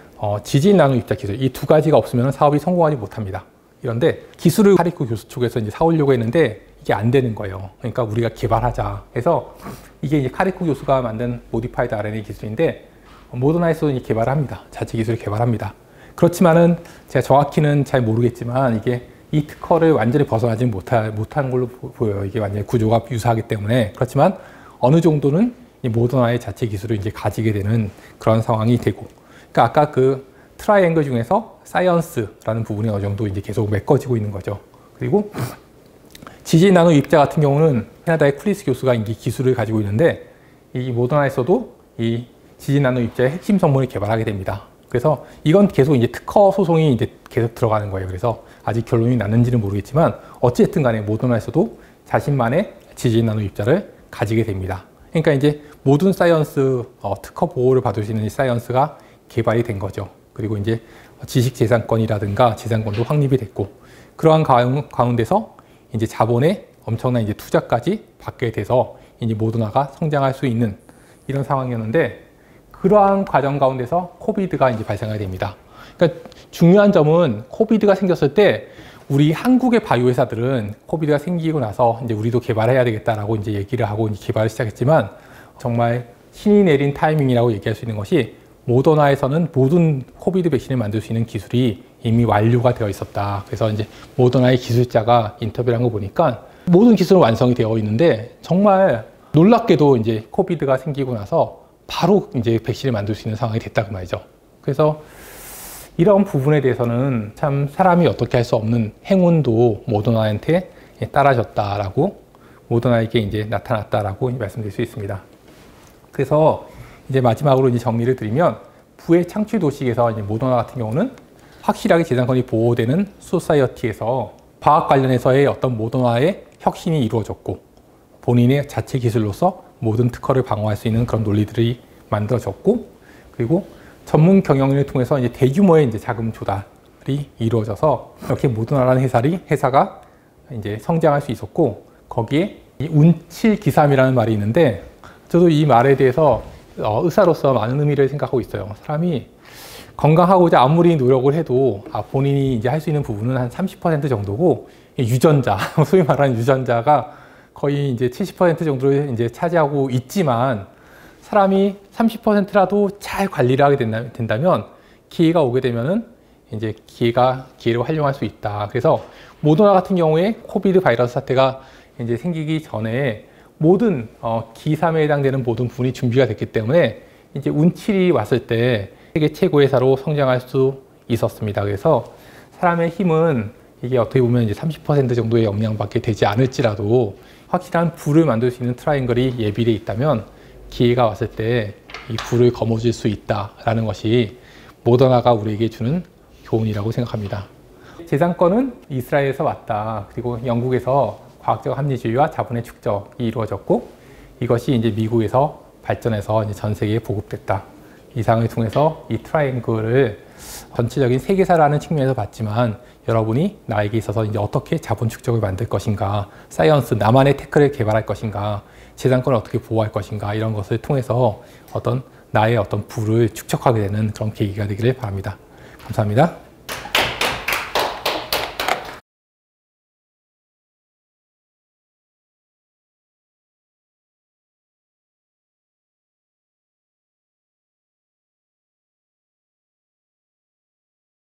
지진 나노 입자 기술, 이 두 가지가 없으면 사업이 성공하지 못합니다. 이런데 기술을 카리코 교수 쪽에서 이제 사오려고 했는데 이게 안 되는 거예요. 그러니까 우리가 개발하자 해서, 이게 이제 카리코 교수가 만든 모디파이드 RNA 기술인데 모더나에서도 개발합니다. 자체 기술을 개발합니다. 그렇지만은 제가 정확히는 잘 모르겠지만 이게 이 특허를 완전히 벗어나지 못한 걸로 보여요. 이게 완전히 구조가 유사하기 때문에. 그렇지만 어느 정도는 이 모더나의 자체 기술을 이제 가지게 되는 그런 상황이 되고, 그러니까 아까 그 트라이앵글 중에서 사이언스라는 부분이 어느 정도 이제 계속 메꿔지고 있는 거죠. 그리고 지진 나노 입자 같은 경우는 캐나다의 쿨리스 교수가 이 기술을 가지고 있는데, 이 모더나에서도 이 지진 나노 입자의 핵심 성분을 개발하게 됩니다. 그래서 이건 계속 이제 특허 소송이 이제 계속 들어가는 거예요. 그래서 아직 결론이 났는지는 모르겠지만 어쨌든 간에 모더나에서도 자신만의 지진 나노 입자를 가지게 됩니다. 그러니까 이제 모든 사이언스 특허 보호를 받을 수 있는 사이언스가 개발이 된 거죠. 그리고 이제 지식재산권이라든가 재산권도 확립이 됐고, 그러한 가운데서 이제 자본의 엄청난 이제 투자까지 받게 돼서 이제 모더나가 성장할 수 있는 이런 상황이었는데, 그러한 과정 가운데서 코비드가 이제 발생하게 됩니다. 그러니까 중요한 점은 코비드가 생겼을 때 우리 한국의 바이오 회사들은 코비드가 생기고 나서 이제 우리도 개발해야 되겠다라고 이제 얘기를 하고 이제 개발을 시작했지만, 정말 신이 내린 타이밍이라고 얘기할 수 있는 것이, 모더나에서는 모든 코비드 백신을 만들 수 있는 기술이 이미 완료가 되어 있었다. 그래서 이제 모더나의 기술자가 인터뷰를 한 거 보니까 모든 기술은 완성이 되어 있는데, 정말 놀랍게도 이제 코비드가 생기고 나서 바로 이제 백신을 만들 수 있는 상황이 됐다 그 말이죠. 그래서 이런 부분에 대해서는 참 사람이 어떻게 할 수 없는 행운도 모더나한테 따라졌다라고, 모더나에게 이제 나타났다라고 말씀드릴 수 있습니다. 그래서 이제 마지막으로 이제 정리를 드리면, 부의 창출 도식에서 이제 모더나 같은 경우는 확실하게 재산권이 보호되는 소사이어티에서 과학 관련해서의 어떤 모더나의 혁신이 이루어졌고, 본인의 자체 기술로서 모든 특허를 방어할 수 있는 그런 논리들이 만들어졌고, 그리고 전문 경영인을 통해서 이제 대규모의 이제 자금 조달이 이루어져서 이렇게 모더나라는 회사가 이제 성장할 수 있었고, 거기에 이 운칠기삼이라는 말이 있는데, 저도 이 말에 대해서 의사로서 많은 의미를 생각하고 있어요. 사람이 건강하고자 아무리 노력을 해도 본인이 이제 할 수 있는 부분은 한 30% 정도고, 유전자, 소위 말하는 유전자가 거의 이제 70% 정도를 이제 차지하고 있지만, 사람이 30%라도 잘 관리를 하게 된다면 기회가 오게 되면은 이제 기회를 활용할 수 있다. 그래서 모더나 같은 경우에 코비드 바이러스 사태가 이제 생기기 전에 모든 기삼에 해당되는 모든 부분이 준비가 됐기 때문에 이제 운칠이 왔을 때 세계 최고의 회사로 성장할 수 있었습니다. 그래서 사람의 힘은 이게 어떻게 보면 이제 30% 정도의 영향밖에 되지 않을지라도 확실한 부를 만들 수 있는 트라이앵글이 예비되어 있다면 기회가 왔을 때 이 부를 거머쥘 수 있다라는 것이 모더나가 우리에게 주는 교훈이라고 생각합니다. 재산권은 이스라엘에서 왔다. 그리고 영국에서 과학적 합리주의와 자본의 축적이 이루어졌고, 이것이 이제 미국에서 발전해서 이제 전 세계에 보급됐다. 이상을 통해서 이 트라이앵글을 전체적인 세계사라는 측면에서 봤지만, 여러분이 나에게 있어서 이제 어떻게 자본 축적을 만들 것인가, 사이언스, 나만의 테크를 개발할 것인가, 재산권을 어떻게 보호할 것인가, 이런 것을 통해서 나의 어떤 부를 축적하게 되는 그런 계기가 되기를 바랍니다. 감사합니다.